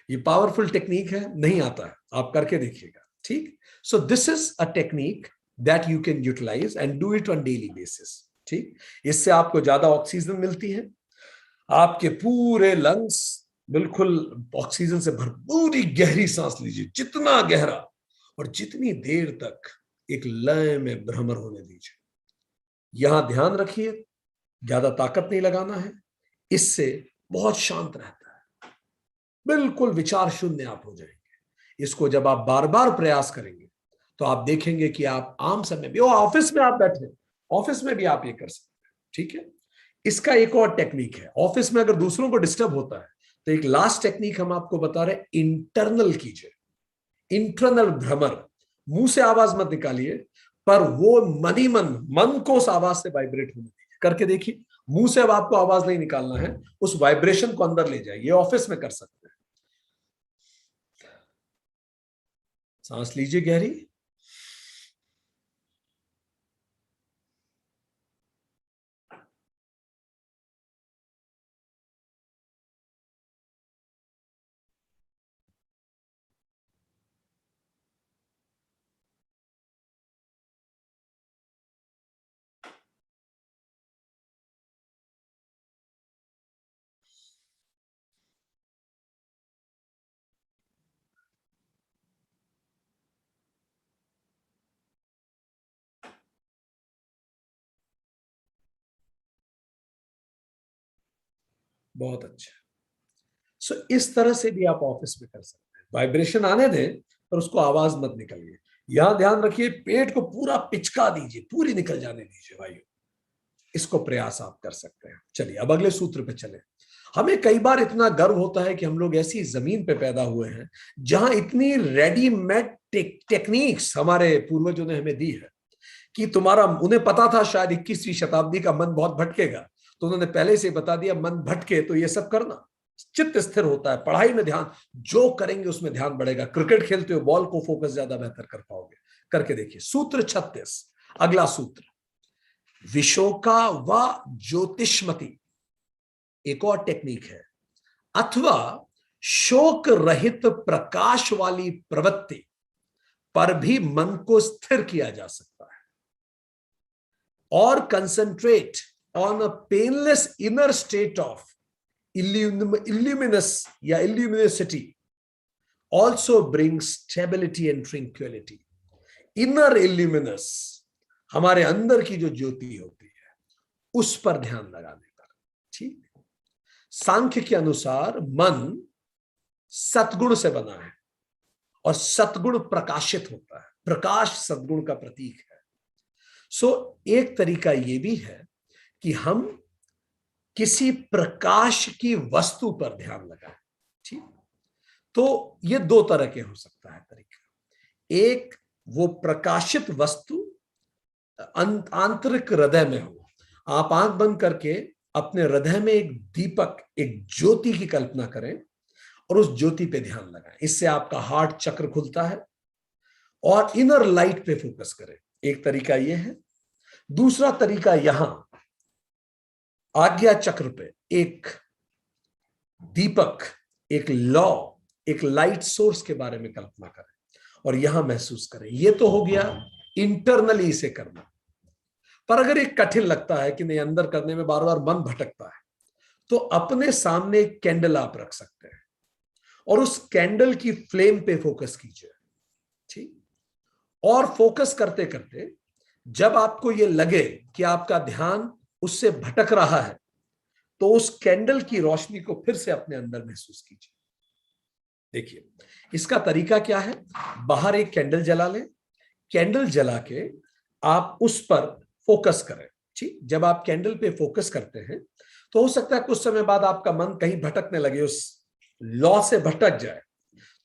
ये पावरफुल टेक्निक है, नहीं आता है, आप करके देखिएगा, ठीक। So this is a technique that you can utilise and do it on daily basis, ठीक। इससे आपको ज्यादा ऑक्सीजन मिलती है, आपके पूरे लंग्स बिल्कुल ऑक्सीजन से भरपूरी गहरी सांस लीजिए, जितना गहरा और जितनी देर तक, एक लय में भ्रमर होने दीजिए। यहां ध्यान रखिए, ज्यादा ताकत नहीं लगाना है, इससे बहुत शांत रहता है, बिल्कुल विचार शून्य आप हो जाएंगे। इसको जब आप बार बार प्रयास करेंगे तो आप देखेंगे कि आप आम समय भी, ऑफिस में आप बैठे, ऑफिस में भी आप ये कर सकते हैं, ठीक है। इसका एक और टेक्निक है, ऑफिस में अगर दूसरों को डिस्टर्ब होता है तो एक लास्ट टेक्निक हम आपको बता रहे हैं, इंटरनल कीजिए, इंटरनल भ्रमर। मुंह से आवाज मत निकालिए, पर वो मन ही मन को उस आवाज से वाइब्रेट होने दीजिए, करके देखिए। मुंह से अब आपको आवाज नहीं निकालना है, उस वाइब्रेशन को अंदर ले जाइए। ऑफिस में कर सकते हैं। सांस लीजिए गहरी, बहुत अच्छा। सो इस तरह से भी आप ऑफिस में कर सकते हैं। वाइब्रेशन आने दें पर उसको आवाज मत निकलिए। यहां ध्यान रखिए, पेट को पूरा पिचका दीजिए, पूरी निकल जाने दीजिए वायु। इसको प्रयास आप कर सकते हैं। चलिए अब अगले सूत्र पे चले। हमें कई बार इतना गर्व होता है कि हम लोग ऐसी जमीन पे पैदा हुए हैं जहां इतनी रेडीमेड टेक्निक्स हमारे पूर्वजों ने हमें दी है कि तुम्हारा, उन्हें पता था शायद 21वीं शताब्दी का मन बहुत भटकेगा, तो उन्होंने पहले से बता दिया मन भटके तो ये सब करना, चित्त स्थिर होता है, पढ़ाई में ध्यान, जो करेंगे उसमें ध्यान बढ़ेगा। क्रिकेट खेलते हो, बॉल को फोकस ज्यादा बेहतर कर पाओगे। करके देखिए सूत्र 36, अगला सूत्र, विशोका व ज्योतिष्मति, एक और टेक्निक है, अथवा शोक रहित प्रकाश वाली प्रवृत्ति पर भी मन को स्थिर किया जा सकता है और concentrate on a painless inner state of illuminous या illuminosity also bring stability and tranquility. Inner illuminous, हमारे अंदर की जो ज्योति होती है, उस पर ध्यान लगाने पर। ठीक, सांख्य के अनुसार मन सतगुण से बना है और सतगुण प्रकाशित होता है, प्रकाश सतगुण का प्रतीक है। सो एक तरीका यह भी है कि हम किसी प्रकाश की वस्तु पर ध्यान लगाएं। ठीक, तो ये दो तरह के हो सकता है तरीका। एक, वो प्रकाशित वस्तु आंतरिक हृदय में हो, आप आंख बंद करके अपने हृदय में एक दीपक, एक ज्योति की कल्पना करें और उस ज्योति पे ध्यान लगाएं। इससे आपका हार्ट चक्र खुलता है और इनर लाइट पे फोकस करें। एक तरीका यह है। दूसरा तरीका, यहां आज्ञा चक्र पे एक दीपक, एक लौ, एक लाइट सोर्स के बारे में कल्पना करें और यहां महसूस करें। यह तो हो गया इंटरनली इसे करना। पर अगर एक कठिन लगता है कि नहीं, अंदर करने में बार बार मन भटकता है, तो अपने सामने एक कैंडल आप रख सकते हैं और उस कैंडल की फ्लेम पे फोकस कीजिए। ठीक, और फोकस करते करते जब आपको यह लगे कि आपका ध्यान उससे भटक रहा है, तो उस कैंडल की रोशनी को फिर से अपने अंदर महसूस कीजिए। देखिए इसका तरीका क्या है। बाहर एक कैंडल जला लें, कैंडल जला के आप उस पर फोकस करें। ठीक, जब आप कैंडल पे फोकस करते हैं तो हो सकता है कुछ समय बाद आपका मन कहीं भटकने लगे, उस लॉ से भटक जाए।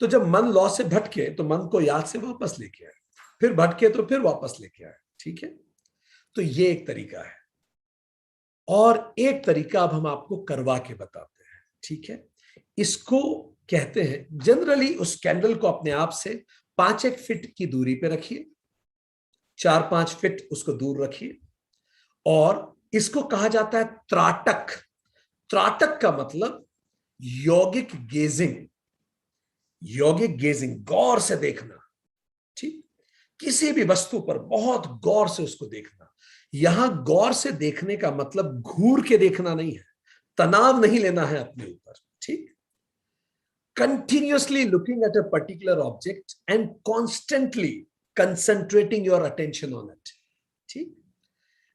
तो जब मन लॉ से भटके तो मन को याद से वापस लेके आए, फिर भटके तो फिर वापस लेके आए। ठीक है, तो ये एक तरीका है। और एक तरीका अब हम आपको करवा के बताते हैं। ठीक है, इसको कहते हैं, जनरली उस कैंडल को अपने आप से 5-1 फीट की दूरी पे रखिए, 4-5 फीट उसको दूर रखिए, और इसको कहा जाता है त्राटक। त्राटक का मतलब यौगिक गेजिंग, यौगिक गेजिंग, गौर से देखना। ठीक, किसी भी वस्तु पर बहुत गौर से उसको देखना। यहां गौर से देखने का मतलब घूर के देखना नहीं है, तनाव नहीं लेना है अपने ऊपर। ठीक, continuously looking at a particular object and constantly concentrating your attention on it. ठीक,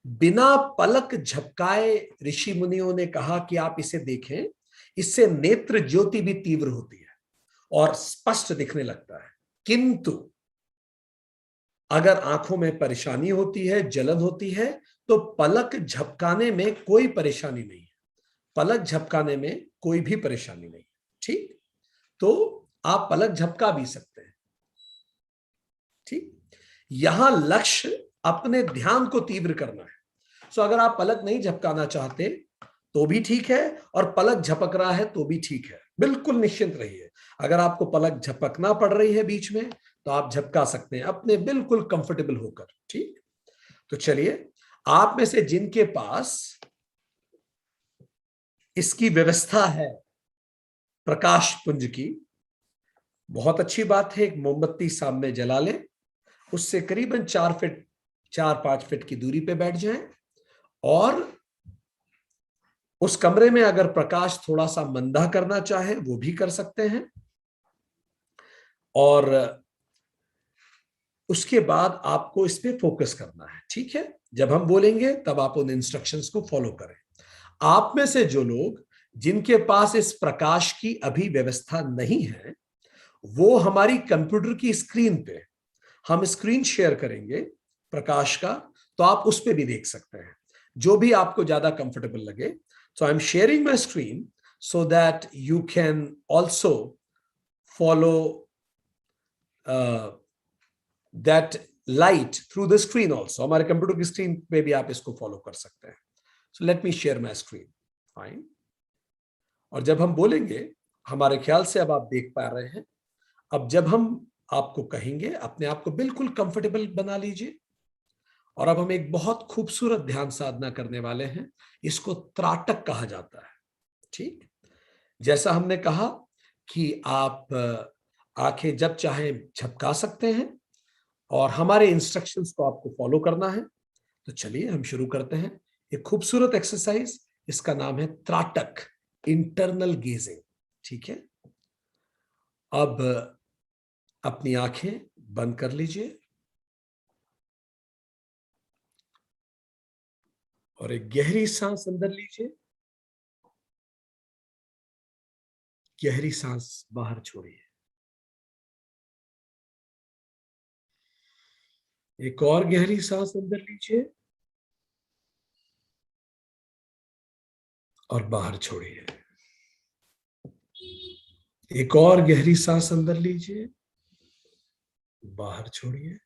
बिना पलक झपकाए ऋषि मुनियों ने कहा कि आप इसे देखें, इससे नेत्र ज्योति भी तीव्र होती है और स्पष्ट दिखने लगता है। किंतु अगर आंखों में परेशानी होती है, जलन होती है, तो पलक झपकाने में कोई परेशानी नहीं है। पलक झपकाने में कोई भी परेशानी नहीं। ठीक, तो आप पलक झपका भी सकते हैं। ठीक, यहां लक्ष्य अपने ध्यान को तीव्र करना है। सो अगर आप पलक नहीं झपकाना चाहते तो भी ठीक है, और पलक झपक रहा है तो भी ठीक है, बिल्कुल निश्चिंत रहिए। अगर आपको पलक झपकना पड़ रही है बीच में, तो आप झपका सकते हैं अपने बिल्कुल कंफर्टेबल होकर। ठीक, तो चलिए, आप में से जिनके पास इसकी व्यवस्था है प्रकाश पुंज की, बहुत अच्छी बात है, एक मोमबत्ती सामने जला लें, उससे करीबन 4-5 फीट की दूरी पे बैठ जाएं, और उस कमरे में अगर प्रकाश थोड़ा सा मंदा करना चाहे वो भी कर सकते हैं। और उसके बाद आपको इस पे फोकस करना है। ठीक है, जब हम बोलेंगे तब आप उन इंस्ट्रक्शंस को फॉलो करें। आप में से जो लोग जिनके पास इस प्रकाश की अभी व्यवस्था नहीं है, वो हमारी कंप्यूटर की स्क्रीन पे हम स्क्रीन शेयर करेंगे प्रकाश का, तो आप उस पे भी देख सकते हैं, जो भी आपको ज्यादा कंफर्टेबल लगे. So I am sharing my screen so that you can also follow that light through the screen also. हमारे कंप्यूटर की स्क्रीन पे भी आप इसको फॉलो कर सकते हैं. So let me share my screen. Fine. और जब हम बोलेंगे, हमारे ख्याल से अब आप देख पा रहे हैं. अब जब हम आपको कहेंगे, अपने आप को बिल्कुल कंफर्टेबल बना लीजिए. और अब हम एक बहुत खूबसूरत ध्यान साधना करने वाले हैं. इसको त्राटक कहा जाता है. ठीक, जैसा हमने कहा कि आप आंखें जब चाहे झपका सकते हैं और हमारे इंस्ट्रक्शंस को आपको फॉलो करना है. तो चलिए हम शुरू करते हैं. एक खूबसूरत एक्सरसाइज, इसका नाम है त्राटक, इंटरनल गेजिंग. ठीक है, अब अपनी आंखें बंद कर लीजिए और एक गहरी सांस अंदर लीजिए. गहरी सांस बाहर छोड़िए. एक और गहरी सांस अंदर लीजिए और बाहर छोड़िए. एक और गहरी सांस अंदर लीजिए, बाहर छोड़िए.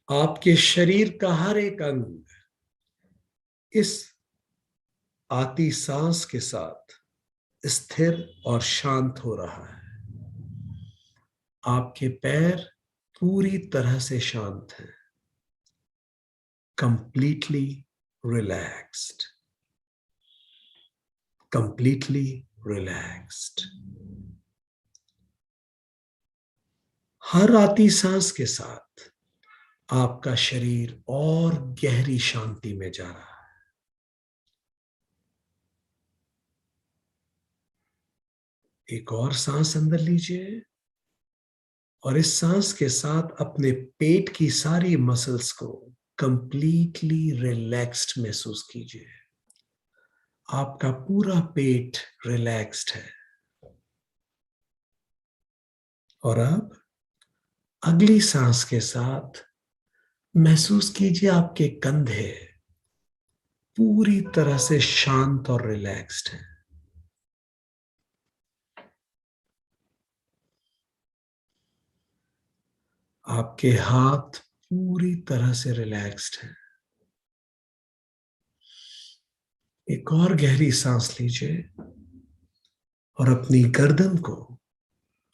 आपके शरीर का हर एक अंग इस आती सांस के साथ स्थिर और शांत हो रहा है. आपके पैर पूरी तरह से शांत हैं, कंप्लीटली रिलैक्स्ड, कंप्लीटली रिलैक्स्ड. हर आती सांस के साथ आपका शरीर और गहरी शांति में जा रहा है. एक और सांस अंदर लीजिए और इस सांस के साथ अपने पेट की सारी मसल्स को कंप्लीटली रिलैक्स्ड महसूस कीजिए. आपका पूरा पेट रिलैक्स्ड है. और अब अगली सांस के साथ महसूस कीजिए आपके कंधे पूरी तरह से शांत और रिलैक्स्ड हैं. आपके हाथ पूरी तरह से रिलैक्स्ड हैं. एक और गहरी सांस लीजिए और अपनी गर्दन को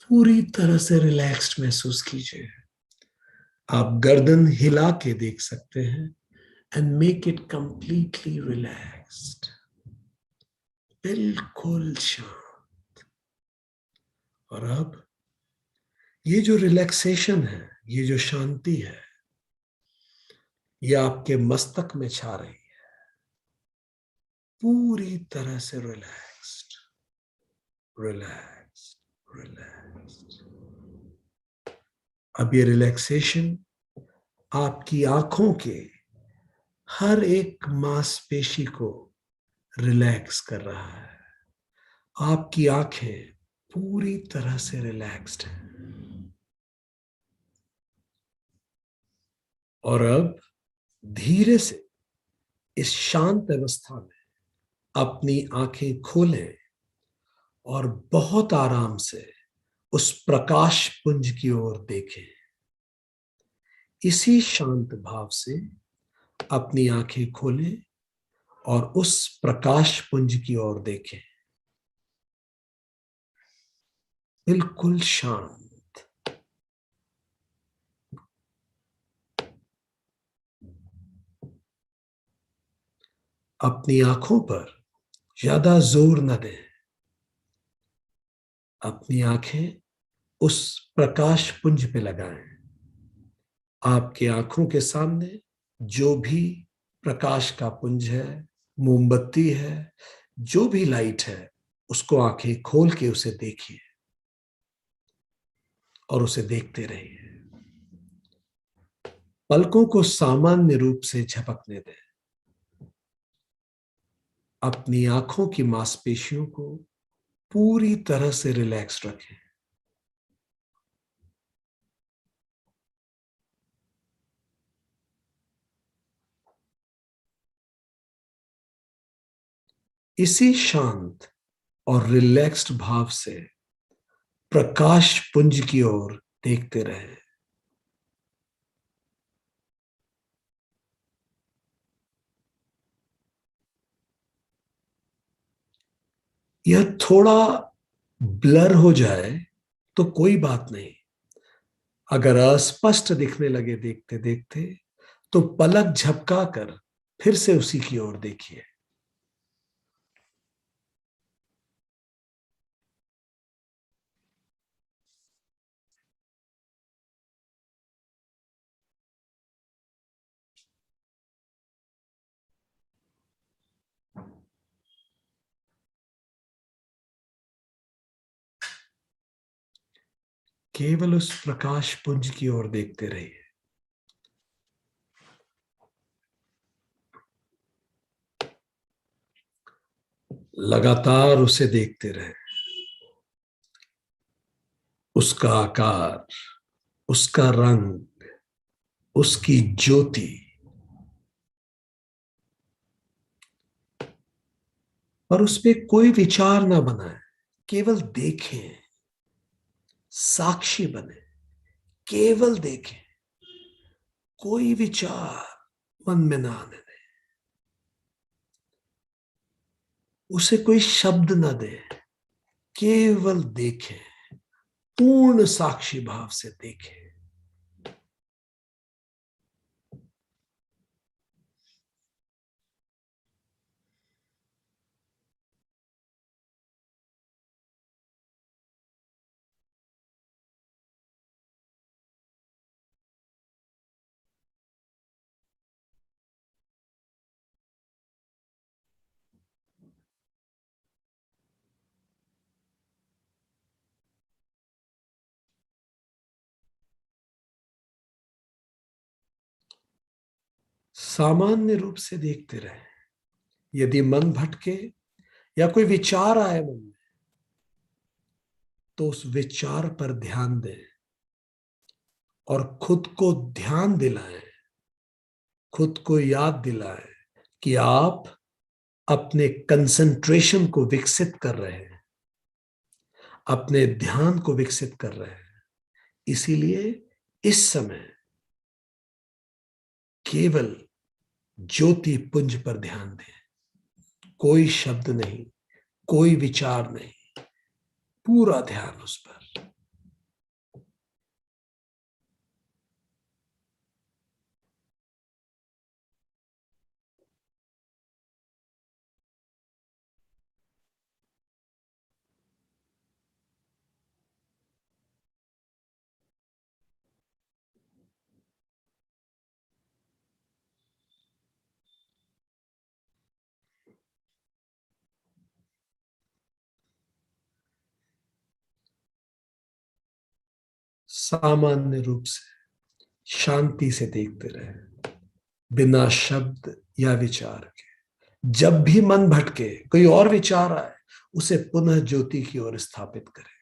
पूरी तरह से रिलैक्स्ड महसूस कीजिए. आप गर्दन हिला के देख सकते हैं and make it completely relaxed, बिल्कुल शांत. और अब ये जो रिलैक्सेशन है, ये जो शांति है, ये आपके मस्तक में छा रही है, पूरी तरह से रिलैक्स्ड, रिलैक्स्ड, रिलैक्स्ड. अब ये रिलैक्सेशन आपकी आंखों के हर एक मांसपेशी को रिलैक्स कर रहा है. आपकी आंखें पूरी तरह से रिलैक्स्ड हैं. और अब धीरे से इस शांत अवस्था में अपनी आंखें खोलें और बहुत आराम से उस प्रकाश पुंज की ओर देखें. इसी शांत भाव से अपनी आंखें खोलें और उस प्रकाश पुंज की ओर देखें. बिल्कुल शांत. अपनी आंखों पर ज्यादा जोर न दें. अपनी आंखें उस प्रकाश पुंज पे लगाएं. आपकी आंखों के सामने जो भी प्रकाश का पुंज है, मोमबत्ती है, जो भी लाइट है, उसको आंखें खोल के उसे देखिए और उसे देखते रहिए. पलकों को सामान्य रूप से झपकने दें. अपनी आंखों की मांसपेशियों को पूरी तरह से रिलैक्स रखें। इसी शांत और रिलैक्स्ड भाव से प्रकाश पुंज की ओर देखते रहें। यह थोड़ा ब्लर हो जाए तो कोई बात नहीं। अगर अस्पष्ट दिखने लगे देखते देखते तो पलक झपकाकर फिर से उसी की ओर देखिए। केवल उस प्रकाश पुंज की ओर देखते रहिए। लगातार उसे देखते रहे। उसका आकार, उसका रंग, उसकी ज्योति। पर उस पे कोई विचार ना बनाए, केवल देखें, साक्षी बने, केवल देखें, कोई विचार मन में ना आने दें, उसे कोई शब्द ना दे, केवल देखें, पूर्ण साक्षी भाव से देखें। सामान्य रूप से देखते रहे। यदि मन भटके या कोई विचार आए मन में, तो उस विचार पर ध्यान दें और खुद को ध्यान दिलाएं, खुद को याद दिलाएं कि आप अपने कंसंट्रेशन को विकसित कर रहे हैं, अपने ध्यान को विकसित कर रहे हैं। इसीलिए इस समय केवल ज्योति पुंज पर ध्यान दें। कोई शब्द नहीं, कोई विचार नहीं, पूरा ध्यान उस पर। सामान्य रूप से शांति से देखते रहे, बिना शब्द या विचार के। जब भी मन भटके, कोई और विचार आए, उसे पुनः ज्योति की ओर स्थापित करें।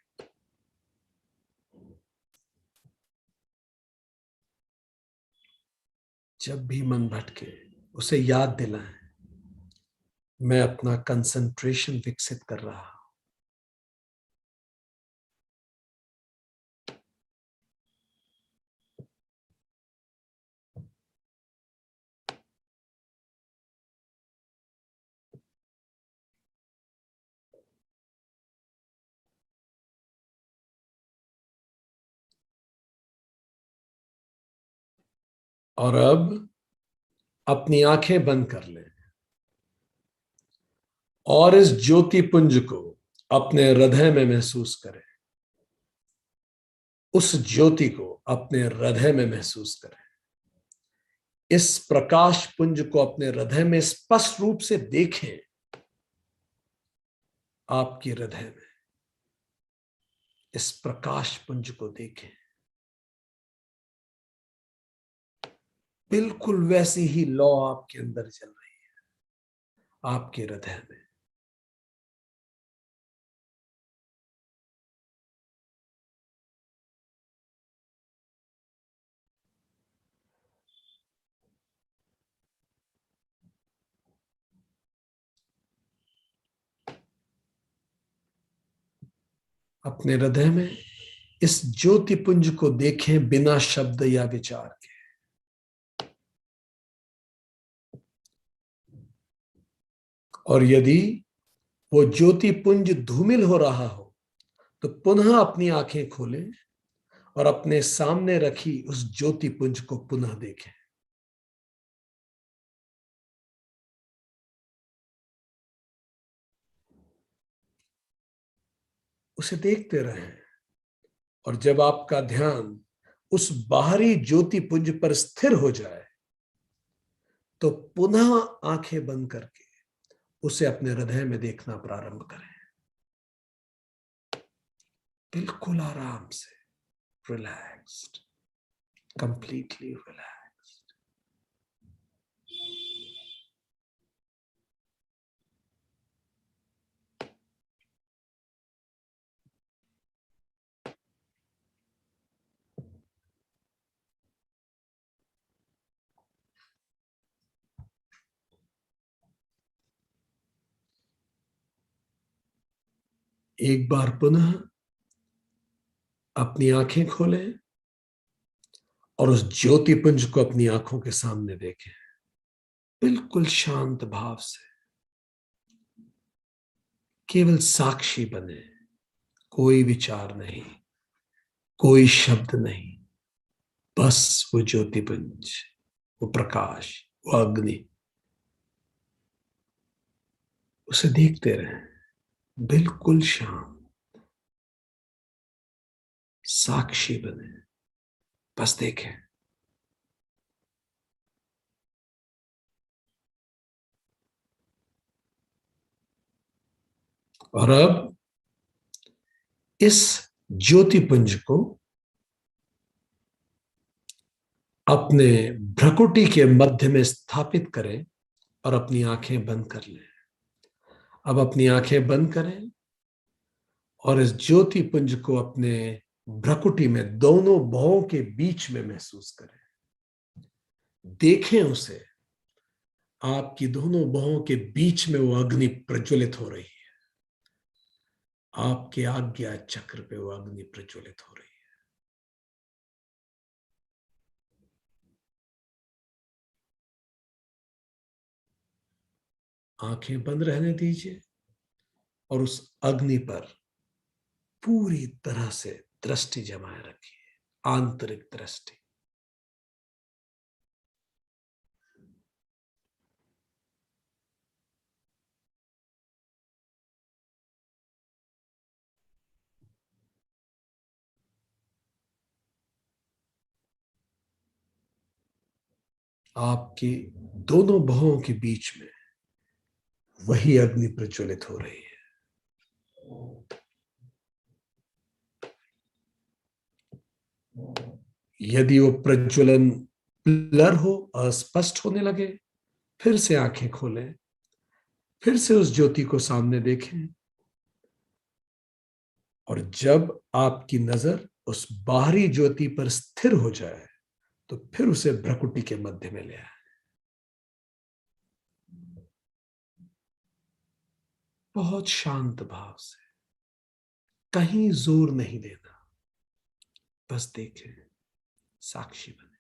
जब भी मन भटके, उसे याद दिलाएं, मैं अपना कंसंट्रेशन विकसित कर रहा हूं। और अब अपनी आंखें बंद कर लें और इस ज्योति पुंज को अपने हृदय में महसूस करें। उस ज्योति को अपने हृदय में महसूस करें। इस प्रकाश पुंज को अपने हृदय में स्पष्ट रूप से देखें। आपके हृदय में इस प्रकाश पुंज को देखें। बिल्कुल वैसी ही लौ आपके अंदर चल रही है। आपके हृदय में। अपने हृदय में इस ज्योति पुंज को देखें बिना शब्द या विचार के। और यदि वो ज्योति पुंज धूमिल हो रहा हो तो पुनः अपनी आंखें खोलें और अपने सामने रखी उस ज्योति पुंज को पुनः देखें। उसे देखते रहें। और जब आपका ध्यान उस बाहरी ज्योति पुंज पर स्थिर हो जाए तो पुनः आंखें बंद करके उसे अपने हृदय में देखना प्रारंभ करें। बिल्कुल आराम से, रिलैक्स्ड, कंप्लीटली रिलैक्स्ड। एक बार पुनः अपनी आंखें खोलें और उस ज्योति पुंज को अपनी आंखों के सामने देखें। बिल्कुल शांत भाव से केवल साक्षी बने। कोई विचार नहीं, कोई शब्द नहीं, बस वो ज्योति पुंज, वो प्रकाश, वो अग्नि, उसे देखते रहें। बिल्कुल शांत, साक्षी बने, बस देखें। और अब इस ज्योति पुंज को अपने भ्रकुटी के मध्य में स्थापित करें और अपनी आंखें बंद कर लें। अब अपनी आंखें बंद करें और इस ज्योति पुंज को अपने भ्रकुटी में दोनों भौं के बीच में महसूस करें। देखें उसे। आपकी दोनों भौं के बीच में वो अग्नि प्रज्वलित हो रही है। आपके आज्ञा चक्र पे वो अग्नि प्रज्वलित हो रही है। आंखें बंद रहने दीजिए और उस अग्नि पर पूरी तरह से दृष्टि जमाए रखिए, आंतरिक दृष्टि। आपकी दोनों भौं के बीच में वही अग्नि प्रज्वलित हो रही है। यदि वो प्रज्वलन ब्लर हो, अस्पष्ट होने लगे, फिर से आंखें खोलें, फिर से उस ज्योति को सामने देखें। और जब आपकी नजर उस बाहरी ज्योति पर स्थिर हो जाए तो फिर उसे भ्रकुटी के मध्य में ले आए। बहुत शांत भाव से, कहीं जोर नहीं देना, बस देखें, साक्षी बने।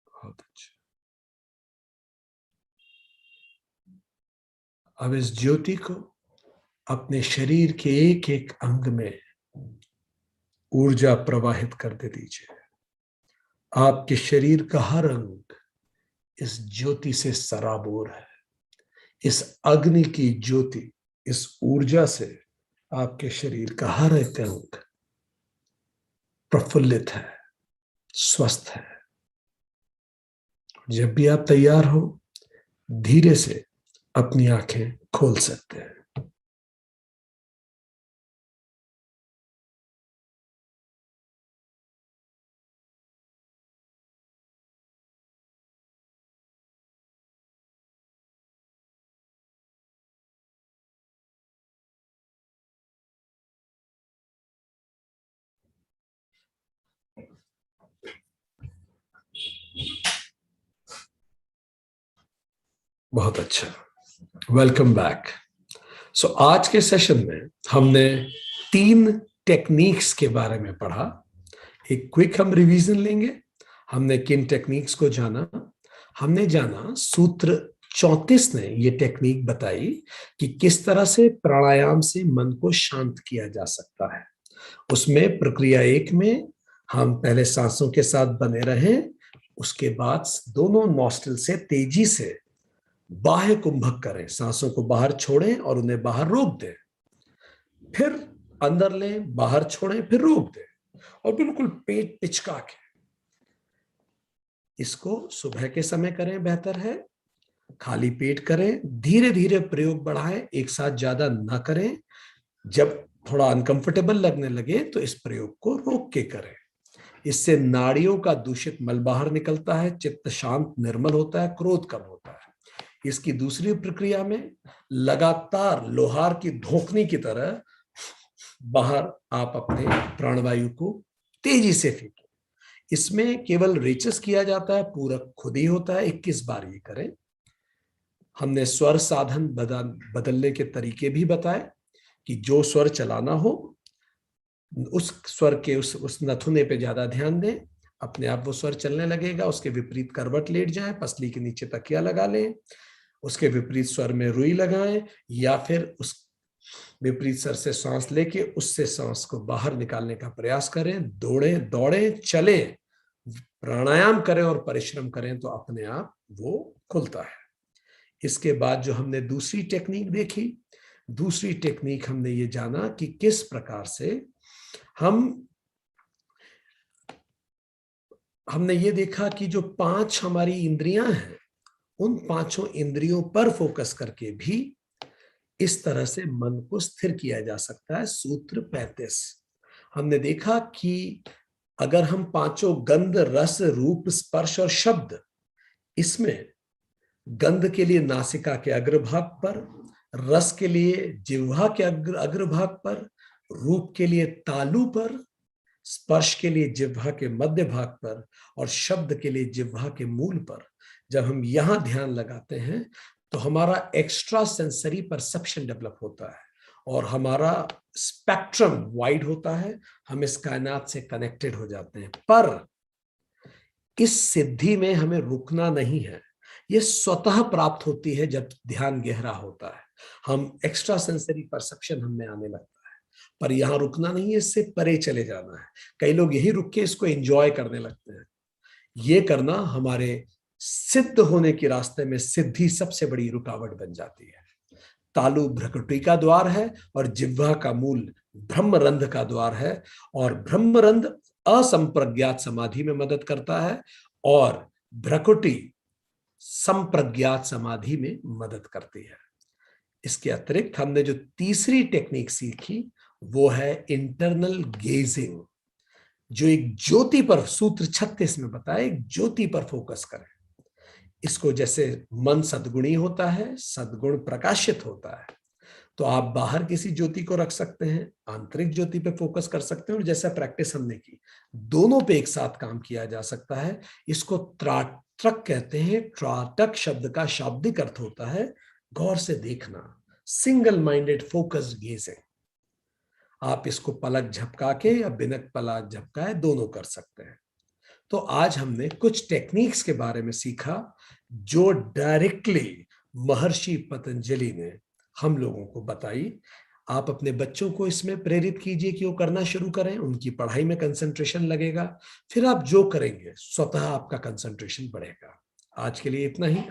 बहुत अच्छा। अब इस ज्योति को अपने शरीर के एक एक अंग में ऊर्जा प्रवाहित करते दीजिए। आपके शरीर का हर अंग इस ज्योति से सराबोर है। इस अग्नि की ज्योति, इस ऊर्जा से आपके शरीर का हर एक अंग प्रफुल्लित है, स्वस्थ है। जब भी आप तैयार हो, धीरे से अपनी आंखें खोल सकते हैं। बहुत अच्छा, वेलकम बैक। सो आज के सेशन में हमने 3 टेक्निक्स के बारे में पढ़ा। एक क्विक हम रिवीजन लेंगे। हमने किन टेक्निक्स को जाना? हमने जाना सूत्र 34 ने ये टेक्निक बताई कि किस तरह से प्राणायाम से मन को शांत किया जा सकता है। उसमें प्रक्रिया 1 में हम पहले सांसों के साथ बने रहें, उसके बाद दोनों नॉस्ट्रिल से तेजी से बाह्य कुंभक करें, सांसों को बाहर छोड़ें और उन्हें बाहर रोक दें, फिर अंदर लें, बाहर छोड़ें, फिर रोक दें और बिल्कुल पेट पिचका के। इसको सुबह के समय करें, बेहतर है। खाली पेट करें, धीरे धीरे प्रयोग बढ़ाएं, एक साथ ज्यादा ना करें। जब थोड़ा अनकंफर्टेबल लगने लगे तो इस प्रयोग को रोक के करें। इससे नाड़ियों का दूषित मल बाहर निकलता है, चित्त शांत निर्मल होता है, क्रोध कम होता है। इसकी दूसरी प्रक्रिया में लगातार लोहार की धोखनी की तरह बाहर आप अपने प्राणवायु को तेजी से फेंकें। इसमें केवल रेचस किया जाता है, पूरक खुद ही होता है। 21 बार ये करें। हमने स्वर साधन बदलने के तरीके भी बताए कि जो स्वर चलाना हो उस स्वर के उस नथुने पे ज्यादा ध्यान दें, अपने आप वो स्वर चलने लगेगा। उसके विपरीत करवट लेट जाएं, पसली के नीचे तकिया लगा लें, उसके विपरीत स्वर में रुई लगाएं, या फिर उस विपरीत स्वर से सांस लेके उससे सांस को बाहर निकालने का प्रयास करें। दौड़ें, दौड़ें, चलें, प्राणायाम करें और परिश्रम करें तो अपने आप वो खुलता है। इसके बाद जो हमने दूसरी टेक्निक देखी, दूसरी टेक्निक हमने ये जाना कि किस प्रकार से हमने ये देखा कि जो 5 हमारी इंद्रियां हैं, उन 5 इंद्रियों पर फोकस करके भी इस तरह से मन को स्थिर किया जा सकता है। सूत्र 35 हमने देखा कि अगर हम 5 गंध, रस, रूप, स्पर्श और शब्द, इसमें गंध के लिए नासिका के अग्रभाग पर, रस के लिए जिह्वा के अग्रभाग पर, रूप के लिए तालू पर, स्पर्श के लिए जिह्वा के मध्य भाग पर और शब्द के लिए जिह्वा के मूल पर जब हम यहां ध्यान लगाते हैं तो हमारा एक्स्ट्रा सेंसरी परसेप्शन डेवलप होता है और हमारा स्पेक्ट्रम वाइड होता है। हम इस कायनात से कनेक्टेड हो जाते हैं। पर इस सिद्धि में हमें रुकना नहीं है। ये स्वतः प्राप्त होती है जब ध्यान गहरा होता है। हम एक्स्ट्रा सेंसरी परसेप्शन हमें आने लगता है, पर यहां रुकना नहीं है, इससे परे चले जाना है। कई लोग यही रुक के इसको एंजॉय करने लगते हैं। ये करना हमारे सिद्ध होने के रास्ते में सिद्धि सबसे बड़ी रुकावट बन जाती है। तालु भ्रकुटी का द्वार है और जिह्वा का मूल ब्रह्मरंध्र का द्वार है, और ब्रह्मरंध्र असंप्रज्ञात समाधि में मदद करता है और भ्रकुटी संप्रज्ञात समाधि में मदद करती है। इसके अतिरिक्त हमने जो तीसरी टेक्निक सीखी वो है इंटरनल गेजिंग, जो एक ज्योति पर, सूत्र 36 में बताया, एक ज्योति पर फोकस करें। इसको जैसे मन सद्गुणी होता है, सद्गुण प्रकाशित होता है, तो आप बाहर किसी ज्योति को रख सकते हैं, आंतरिक ज्योति पे फोकस कर सकते हैं, और जैसा प्रैक्टिस हमने की, दोनों पे एक साथ काम किया जा सकता है। इसको त्राटक कहते हैं। त्राटक शब्द का शाब्दिक अर्थ होता है गौर से देखना, सिंगल माइंडेड फोकस्ड गेजिंग। आप इसको पलक झपका के या बिना पलक झपकाए दोनों कर सकते हैं। तो आज हमने कुछ टेक्निक्स के बारे में सीखा जो डायरेक्टली महर्षि पतंजलि ने हम लोगों को बताई। आप अपने बच्चों को इसमें प्रेरित कीजिए कि वो करना शुरू करें, उनकी पढ़ाई में कंसंट्रेशन लगेगा, फिर आप जो करेंगे स्वतः आपका कंसंट्रेशन बढ़ेगा। आज के लिए इतना ही।